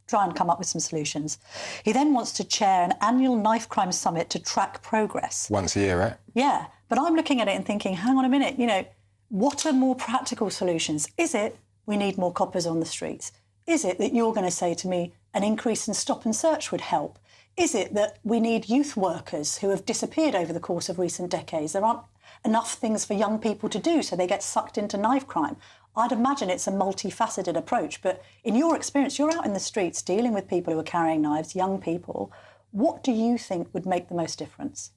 try and come up with some solutions. He then wants to chair an annual knife crime summit to track progress. Once a year, right? Yeah, but I'm looking at it and thinking, hang on a minute, what are more practical solutions? Is it we need more coppers on the streets? Is it that you're going to say to me an increase in stop and search would help? Is it that we need youth workers who have disappeared over the course of recent decades? There aren't enough things for young people to do, so they get sucked into knife crime. I'd imagine it's a multifaceted approach, but in your experience, you're out in the streets dealing with people who are carrying knives, young people. What do you think would make the most difference?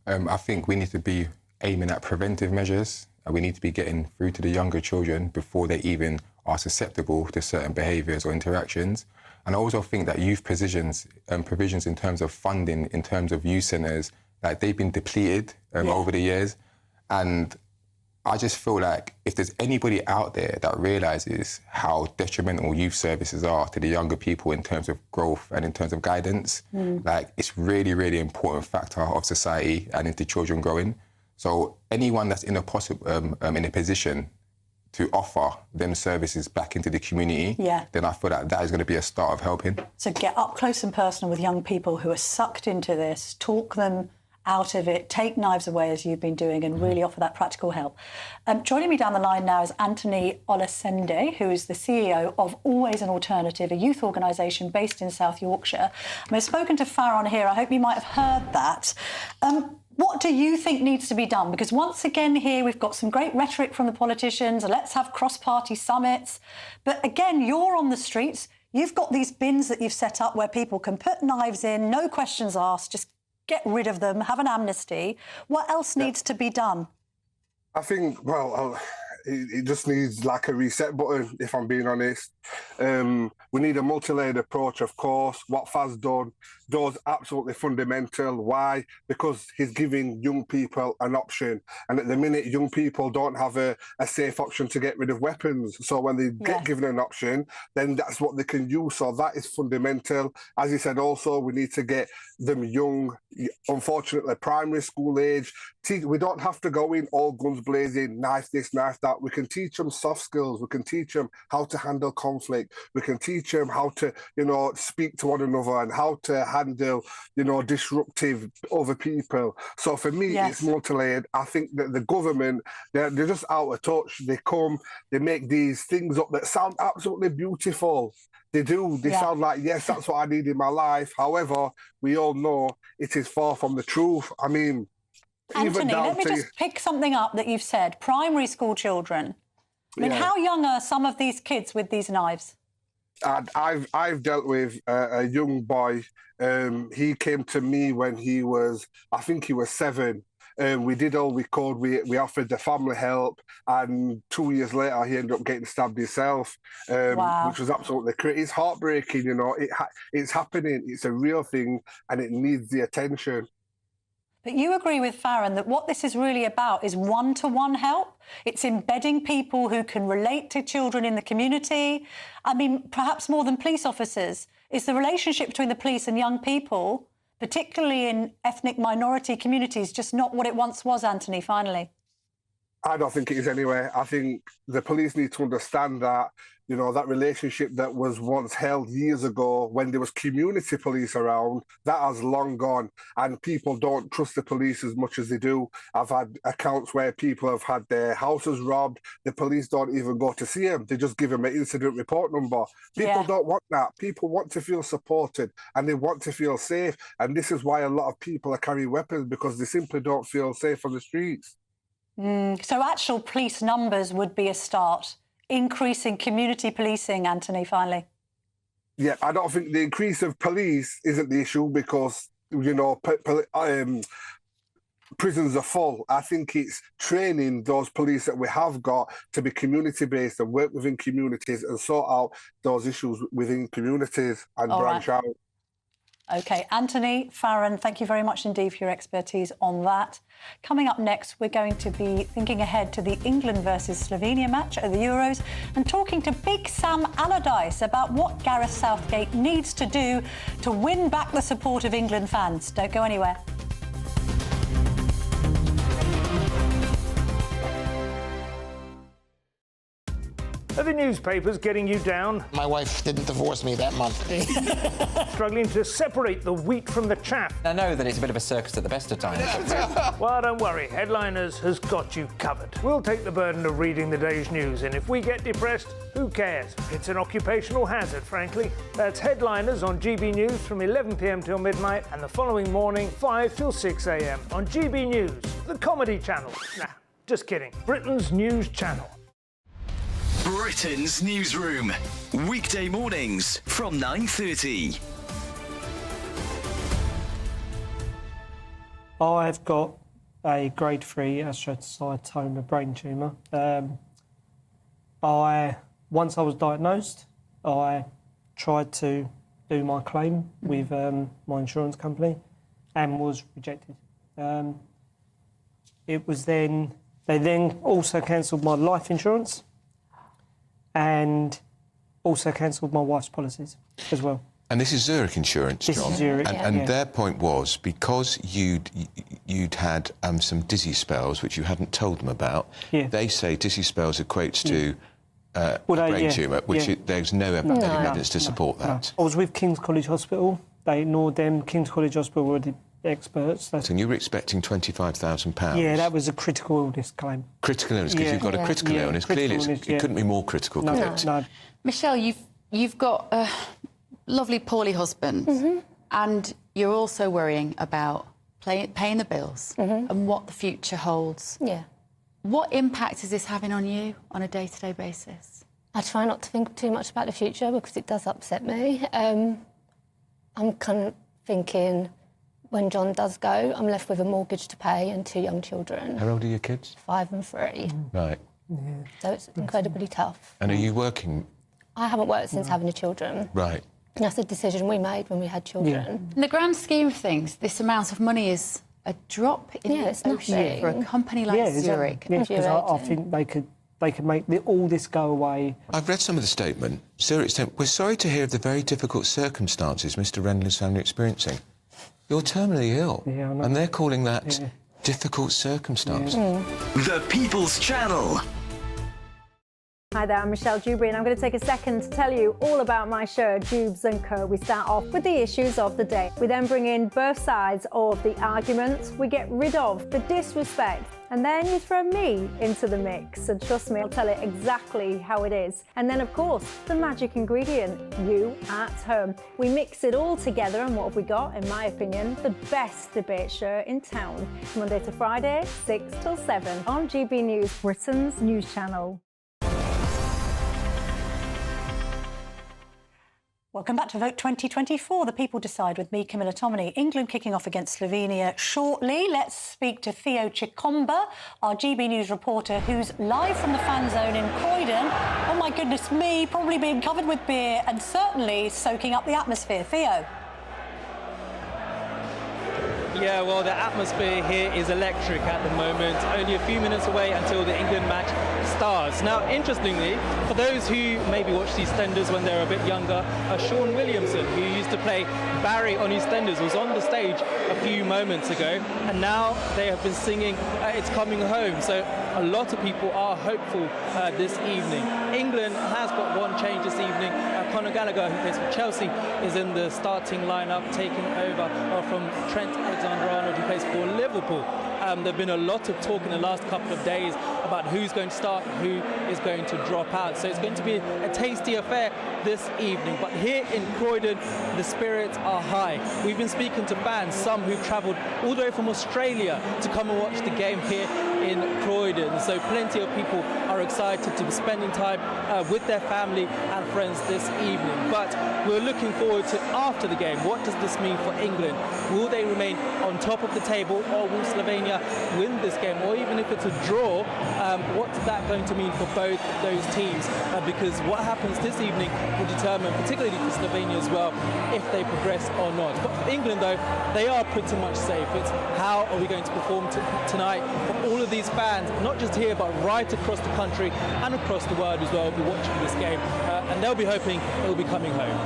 I think we need to be aiming at preventive measures, and we need to be getting through to the younger children before they even are susceptible to certain behaviours or interactions. And I also think that youth provisions in terms of funding, in terms of youth centres, like they've been depleted over the years. And I just feel like if there's anybody out there that realises how detrimental youth services are to the younger people in terms of growth and in terms of guidance, like it's really, really important factor of society and into children growing. So anyone that's in a position to offer them services back into the community, then I feel that is going to be a start of helping. So get up close and personal with young people who are sucked into this, talk them out of it, take knives away as you've been doing, and really offer that practical help. Joining me down the line now is Anthony Olasende, who is the CEO of Always an Alternative, a youth organisation based in South Yorkshire. I've spoken to Farron here. I hope you might have heard that. What do you think needs to be done? Because once again here we've got some great rhetoric from the politicians, let's have cross-party summits. But again, you're on the streets, you've got these bins that you've set up where people can put knives in, no questions asked, just get rid of them, have an amnesty. What else needs to be done? I think, it just needs like a reset button, if I'm being honest. We need a multi-layered approach, of course. What Faz does absolutely fundamental. Why? Because he's giving young people an get and at the minute, young people don't have a safe option to get rid of weapons. So when they get given an option, then that's what they can use. So that is fundamental. As you said, also, we need to get them young, unfortunately, primary school age. We don't have to go in all guns blazing, knife this, knife that. We can teach them soft skills. We can teach them how to handle conflict. We can teach them how to, speak to one another and how to handle, disruptive other people. So for me, it's multi-layered. I think that the government, they're just out of touch. They come, they make these things up that sound absolutely beautiful. They do. They sound like, yes, that's what I need in my life. However, we all know it is far from the truth. I mean, Anthony, let me just pick something up that you've said. Primary school children. I mean, how young are some of these kids with these knives? And I've dealt with a young boy. He came to me when he was, I think he was 7. We did all we could. We offered the family help, and 2 years later, he ended up getting stabbed himself, which was absolutely crazy. It's heartbreaking, you know. It's happening. It's a real thing, and it needs the attention. But you agree with Farron that what this is really about is one-to-one help? It's embedding people who can relate to children in the community. I mean, perhaps more than police officers. Is the relationship between the police and young people, particularly in ethnic minority communities, just not what it once was, Anthony, finally? I don't think it is anyway. I think the police need to understand that, you know, that relationship that was once held years ago when there was community police around, that has long gone, and people don't trust the police as much as they do. I've had accounts where people have had their houses robbed. The police don't even go to see them. They just give them an incident report number. People don't want that. People want to feel supported and they want to feel safe. And this is why a lot of people are carrying weapons, because they simply don't feel safe on the streets. So actual police numbers would be a start. Increasing community policing, Anthony, finally. Yeah, I don't think the increase of police isn't the issue, because, you know, prisons are full. I think it's training those police that we have got to be community-based and work within communities and sort out those issues within communities and branch out. OK, Anthony, Farron, thank you very much indeed for your expertise on that. Coming up next, we're going to be thinking ahead to the England versus Slovenia match at the Euros and talking to Big Sam Allardyce about what Gareth Southgate needs to do to win back the support of England fans. Don't go anywhere. Are the newspapers getting you down? My wife didn't divorce me that month. Struggling to separate the wheat from the chaff? I know that it's a bit of a circus at the best of times. Well, don't worry, Headliners has got you covered. We'll take the burden of reading the day's news, and if we get depressed, who cares? It's an occupational hazard, frankly. That's Headliners on GB News from 11 p.m. till midnight, and the following morning, 5 till 6 a.m. on GB News, the comedy channel. Nah, just kidding. Britain's news channel. Britain's Newsroom, weekday mornings from 9:30. I've got a grade 3 astrocytoma brain tumour. Once I was diagnosed, I tried to do my claim with my insurance company and was rejected. They then also cancelled my life insurance and also cancelled my wife's policies as well. And this is Zurich Insurance, John. This is Zurich, and their point was, because you'd had some dizzy spells, which you hadn't told them about, they say dizzy spells equates to a brain tumour, which there's no evidence to support that. I was with King's College Hospital. They ignored them. King's College Hospital were the experts. And you were expecting £25,000? Yeah, that was a critical illness claim. Critical illness, because you've got a critical illness. Clearly, it couldn't be more critical, could it? No. Michelle, you've got a lovely, poorly husband, and you're also worrying about paying the bills and what the future holds. Yeah. What impact is this having on you on a day-to-day basis? I try not to think too much about the future because it does upset me. I'm kind of thinking, when John does go, I'm left with a mortgage to pay and 2 young children. How old are your kids? 5 and 3. Right. Yeah. So it's incredibly tough. And are you working? I haven't worked since having the children. Right. And that's a decision we made when we had children. In the grand scheme of things, this amount of money is a drop in the ocean for a company like Zurich. Yes, because I think they could make all this go away. I've read some of the statement. Zurich said, "We're sorry to hear of the very difficult circumstances Mr. Renlin's family are experiencing." You're terminally ill, and they're calling that difficult circumstances. The People's Channel. Hi there, I'm Michelle Dewberry, and I'm going to take a second to tell you all about my show, Dubes & Co. We start off with the issues of the day. We then bring in both sides of the arguments. We get rid of the disrespect. And then you throw me into the mix. And trust me, I'll tell it exactly how it is. And then, of course, the magic ingredient, you at home. We mix it all together, and what have we got? In my opinion, the best debate show in town. Monday to Friday, 6 till 7 on GB News, Britain's news channel. Welcome back to Vote 2024. The people decide with me, Camilla Tominey. England kicking off against Slovenia shortly. Let's speak to Theo Chikomba, our GB News reporter, who's live from the fan zone in Croydon. Oh, my goodness me, probably being covered with beer and certainly soaking up the atmosphere. Theo. Yeah, well, the atmosphere here is electric at the moment. Only a few minutes away until the England match starts. Now, interestingly, for those who maybe watched EastEnders when they were a bit younger, Sean Williamson, who used to play Barry on EastEnders, was on the stage a few moments ago, and now they have been singing It's Coming Home. So a lot of people are hopeful this evening. England has got one change this evening. Conor Gallagher, who plays for Chelsea, is in the starting lineup, taking over from Trent Alexander-Arnold, who plays for Liverpool. There have been a lot of talk in the last couple of days about who's going to start, who is going to drop out. So it's going to be a tasty affair this evening. But here in Croydon, the spirits are high. We've been speaking to fans, some who've travelled all the way from Australia to come and watch the game here in Croydon. So plenty of people are excited to be spending time with their family and friends this evening. But we're looking forward to after the game. What does this mean for England? Will they remain on top of the table, or will Slovenia win this game? Or even if it's a draw, what's that going to mean for both those teams? Because what happens this evening will determine, particularly for Slovenia as well, if they progress or not. But for England, though, they are pretty much safe. It's how are we going to perform tonight for all of these fans, not just here, but right across the country and across the world as well, will be watching this game. And they'll be hoping it will be coming home.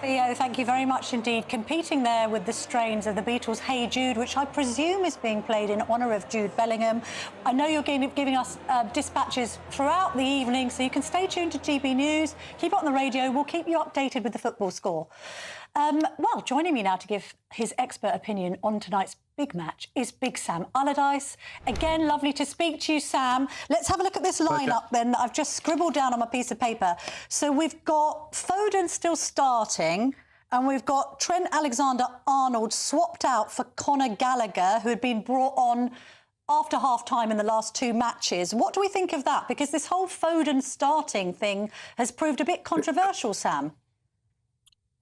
Theo, thank you very much indeed. Competing there with the strains of the Beatles' Hey Jude, which I presume is being played in honour of Jude Bellingham. I know you're giving us dispatches throughout the evening, so you can stay tuned to GB News. Keep it on the radio. We'll keep you updated with the football score. Well, joining me now to give his expert opinion on tonight's big match is Big Sam Allardyce. Again, lovely to speak to you, Sam. Let's have a look at this lineup then that I've just scribbled down on my piece of paper. So we've got Foden still starting, and we've got Trent Alexander-Arnold swapped out for Conor Gallagher, who had been brought on after half-time in the last two matches. What do we think of that? Because this whole Foden starting thing has proved a bit controversial, Sam.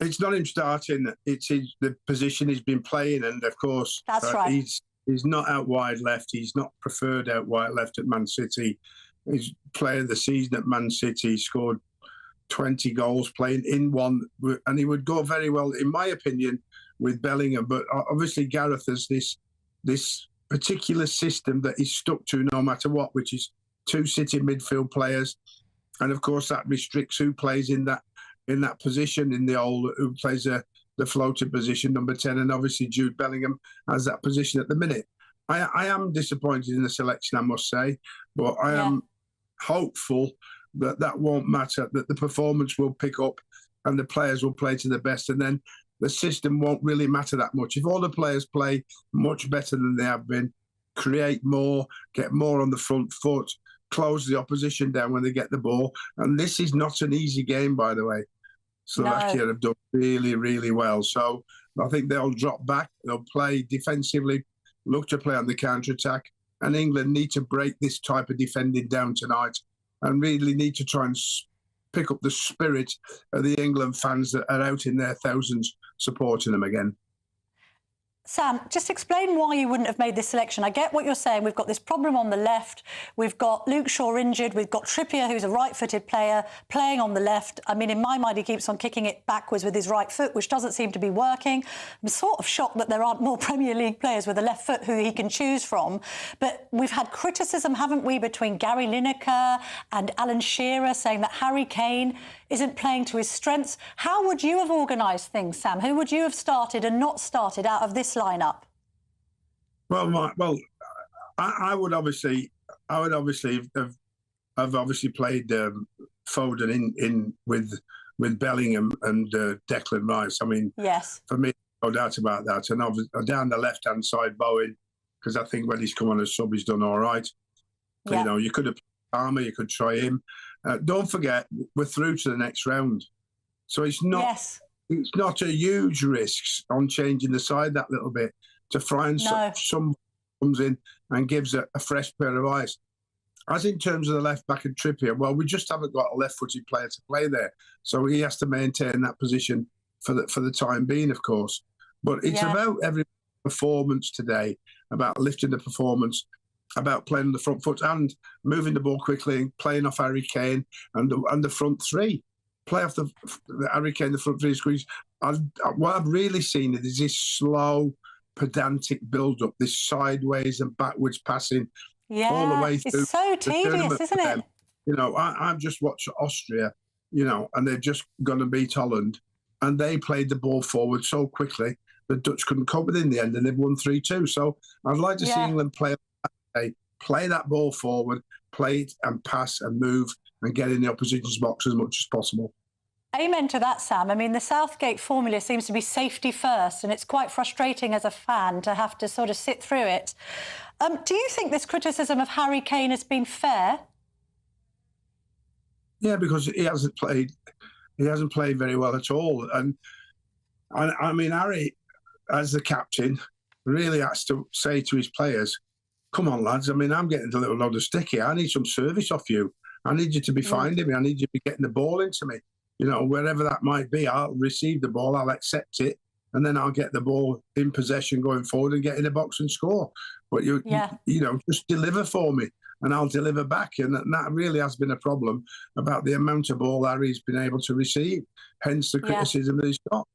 It's not him starting. It's the position he's been playing, and of course, that's right. He's not out wide left. He's not preferred out wide left at Man City. He's player of the season at Man City. He scored 20 goals playing in one, and he would go very well, in my opinion, with Bellingham. But obviously, Gareth has this particular system that he's stuck to no matter what, which is two sitting midfield players, and of course that restricts who plays in that position, who plays the floating position, number 10, and obviously Jude Bellingham has that position at the minute. I am disappointed in the selection, I must say, but I am hopeful that won't matter, that the performance will pick up and the players will play to the best, and then the system won't really matter that much. If all the players play much better than they have been, create more, get more on the front foot, close the opposition down when they get the ball, and this is not an easy game, by the way. Slovakia have done really, really well. So I think they'll drop back. They'll play defensively, look to play on the counter-attack. And England need to break this type of defending down tonight and really need to try and pick up the spirit of the England fans that are out in their thousands supporting them again. Sam, just explain why you wouldn't have made this selection. I get what you're saying. We've got this problem on the left. We've got Luke Shaw injured. We've got Trippier, who's a right-footed player, playing on the left. I mean, in my mind, he keeps on kicking it backwards with his right foot, which doesn't seem to be working. I'm sort of shocked that there aren't more Premier League players with a left foot who he can choose from. But we've had criticism, haven't we, between Gary Lineker and Alan Shearer saying that Harry Kane isn't playing to his strengths. How would you have organised things, Sam? Who would you have started and not started out of this lineup? Well, I would obviously have played Foden in with Bellingham and Declan Rice. I mean, yes, for me, no doubt about that. And obviously, down the left-hand side, Bowen, because I think when he's come on as sub, he's done all right. Yeah. You know, you could have played Palmer, you could try him. Don't forget, we're through to the next round, so it's not a huge risk on changing the side that little bit to find some comes in and gives a fresh pair of eyes. As in terms of the left back and Trippier, well, we just haven't got a left-footed player to play there, so he has to maintain that position for the time being, of course. But it's about every performance today, about lifting the performance, about playing on the front foot and moving the ball quickly and playing off Harry Kane and the front three. Play off the Harry Kane, the front three screens. What I've really seen is this slow, pedantic build-up, this sideways and backwards passing all the way through. It's so tedious, isn't it? You know, I've just watched Austria, you know, and they're just going to beat Holland, and they played the ball forward so quickly the Dutch couldn't cope with it in the end, and they've won 3-2. So I'd like to see England play that ball forward, play it and pass and move and get in the opposition's box as much as possible. Amen to that, Sam. I mean, the Southgate formula seems to be safety first, and it's quite frustrating as a fan to have to sort of sit through it. Do you think this criticism of Harry Kane has been fair? Yeah, because he hasn't played very well at all. And I mean, Harry, as the captain, really has to say to his players, come on, lads, I mean, I'm getting a little load of stick here. I need some service off you. I need you to be finding me. I need you to be getting the ball into me. You know, wherever that might be, I'll receive the ball, I'll accept it, and then I'll get the ball in possession going forward and get in the box and score. But, you know, just deliver for me and I'll deliver back. And that really has been a problem about the amount of ball Harry's been able to receive, hence the criticism that he's got.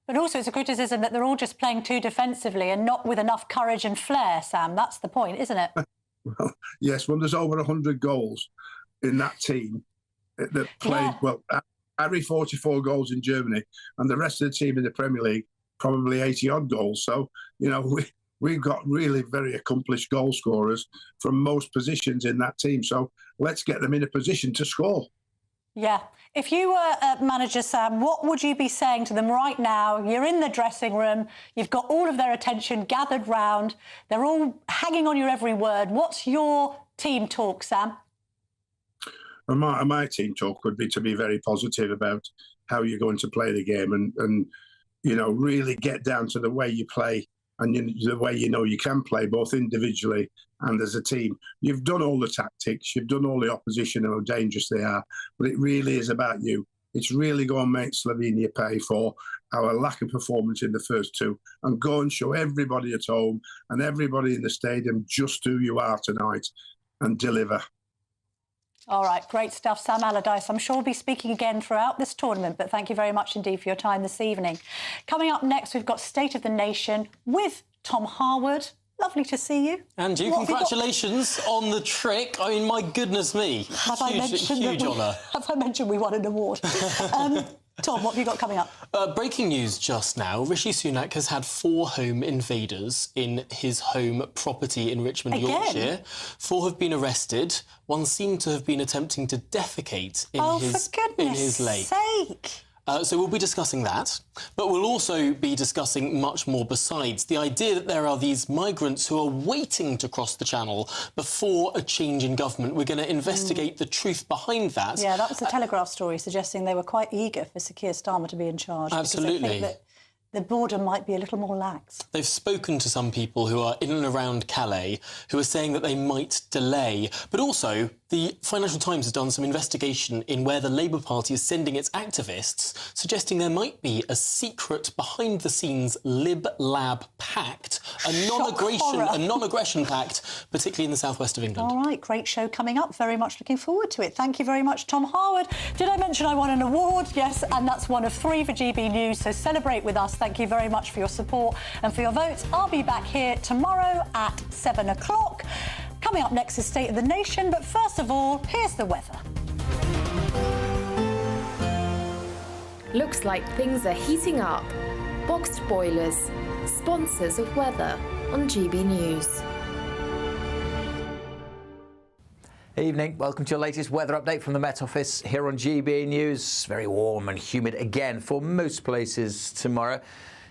But also it's a criticism that they're all just playing too defensively and not with enough courage and flair, Sam. That's the point, isn't it? Well, yes, when there's over 100 goals in that team that played, well, Harry 44 goals in Germany and the rest of the team in the Premier League, probably 80-odd goals. So, you know, we've got really very accomplished goal scorers from most positions in that team. So let's get them in a position to score. Yeah. If you were manager, Sam, what would you be saying to them right now? You're in the dressing room. You've got all of their attention gathered round. They're all hanging on your every word. What's your team talk, Sam? And my team talk would be to be very positive about how you're going to play the game and you know, really get down to the way you play and the way you know you can play, both individually and as a team. You've done all the tactics, you've done all the opposition and how dangerous they are, but it really is about you. It's really going to make Slovenia pay for our lack of performance in the first two and go and show everybody at home and everybody in the stadium just who you are tonight and deliver. All right, great stuff, Sam Allardyce. I'm sure we'll be speaking again throughout this tournament, but thank you very much indeed for your time this evening. Coming up next, we've got State of the Nation with Tom Harwood. Lovely to see you. And you, congratulations on the trick. I mean, my goodness me. Huge honour. Have I mentioned we won an award? Tom, what have you got coming up? Breaking news just now. Rishi Sunak has had 4 home invaders in his home property in Richmond, Yorkshire. 4 have been arrested. One seemed to have been attempting to defecate in his lake. Sake. So we'll be discussing that, but we'll also be discussing much more besides. The idea that there are these migrants who are waiting to cross the channel before a change in government. We're going to investigate the truth behind that. Yeah, that was the Telegraph story suggesting they were quite eager for Sir Keir Starmer to be in charge. Absolutely. Because they think that the border might be a little more lax. They've spoken to some people who are in and around Calais who are saying that they might delay. But also, the Financial Times has done some investigation in where the Labour Party is sending its activists, suggesting there might be a secret behind-the-scenes Lib-Lab pact, a non-aggression pact, particularly in the southwest of England. All right, great show coming up. Very much looking forward to it. Thank you very much, Tom Harwood. Did I mention I won an award? Yes, and that's one of 3 for GB News, so celebrate with us. Thank you very much for your support and for your votes. I'll be back here tomorrow at 7 o'clock. Coming up next is State of the Nation, but first of all, here's the weather. Looks like things are heating up. Boxed boilers, sponsors of weather on GB News. Evening, welcome to your latest weather update from the Met Office here on GB News. Very warm and humid again for most places tomorrow.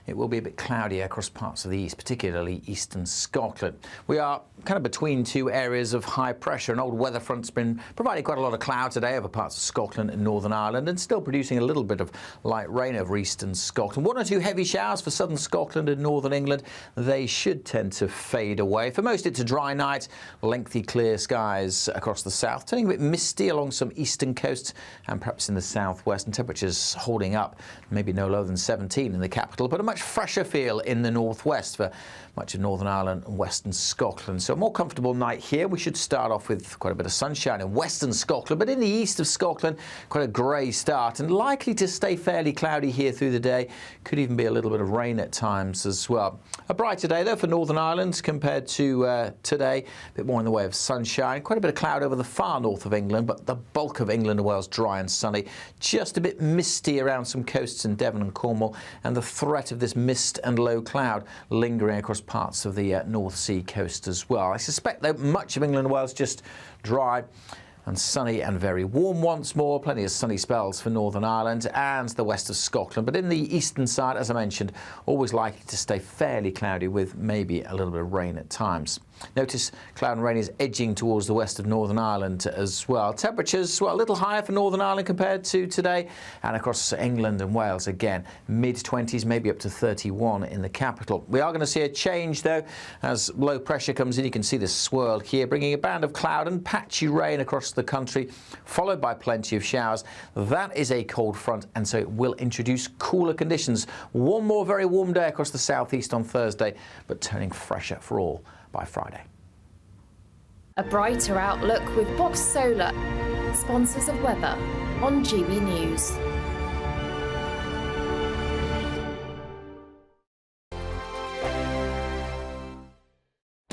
it will be a bit cloudier across parts of the east, particularly eastern Scotland. We are kind of between two areas of high pressure. An old weather front's been providing quite a lot of cloud today over parts of Scotland and Northern Ireland, and still producing a little bit of light rain over eastern Scotland. One or two heavy showers for southern Scotland and northern England. They should tend to fade away. For most, it's a dry night, lengthy clear skies across the south, turning a bit misty along some eastern coasts and perhaps in the southwest, and temperatures holding up, maybe no lower than 17 in the capital, but a much fresher feel in the northwest for much of Northern Ireland and western Scotland. So a more comfortable night here. We should start off with quite a bit of sunshine in western Scotland, but in the east of Scotland, quite a grey start and likely to stay fairly cloudy here through the day. Could even be a little bit of rain at times as well. A brighter day though for Northern Ireland compared to today. A bit more in the way of sunshine. Quite a bit of cloud over the far north of England, but the bulk of England and Wales dry and sunny. Just a bit misty around some coasts in Devon and Cornwall, and the threat of this mist and low cloud lingering across parts of the North Sea coast as well. I suspect that much of England and Wales just dry and sunny and very warm once more. Plenty of sunny spells for Northern Ireland and the west of Scotland. But in the eastern side, as I mentioned, always likely to stay fairly cloudy with maybe a little bit of rain at times. Notice cloud and rain is edging towards the west of Northern Ireland as well. Temperatures, well, a little higher for Northern Ireland compared to today, and across England and Wales again, mid-20s, maybe up to 31 in the capital. We are going to see a change though as low pressure comes in. You can see this swirl here, bringing a band of cloud and patchy rain across the country, followed by plenty of showers. That is a cold front, and so it will introduce cooler conditions. One more very warm day across the southeast on Thursday, but turning fresher for all by Friday. A brighter outlook with Box Solar, sponsors of weather on GB News.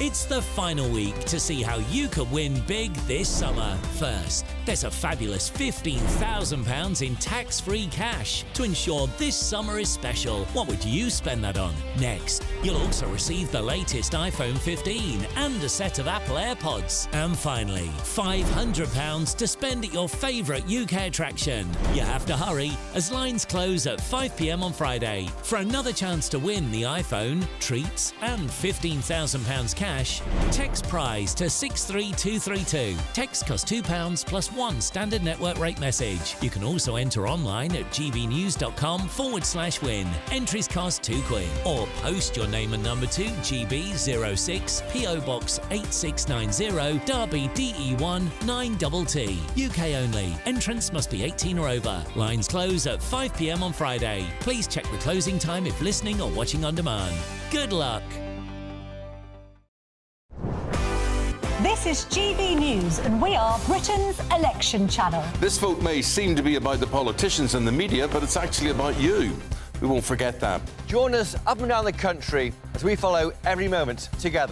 It's the final week to see how you could win big this summer. First, there's a fabulous £15,000 in tax-free cash to ensure this summer is special. What would you spend that on? Next, you'll also receive the latest iPhone 15 and a set of Apple AirPods. And finally, £500 to spend at your favourite UK attraction. You have to hurry as lines close at 5 p.m. on Friday. For another chance to win the iPhone, treats and £15,000 cash, text prize to 63232. Text costs £2 plus one standard network rate message. You can also enter online at gbnews.com/win. Entries cost £2 or post your name and number to GB06 PO Box 8690 Derby DE1 9TT. UK only. Entrance must be 18 or over. Lines close at 5 p.m. on Friday. Please check the closing time if listening or watching on demand. Good luck. This is GB News, and we are Britain's election channel. This vote may seem to be about the politicians and the media, but it's actually about you. We won't forget that. Join us up and down the country as we follow every moment together.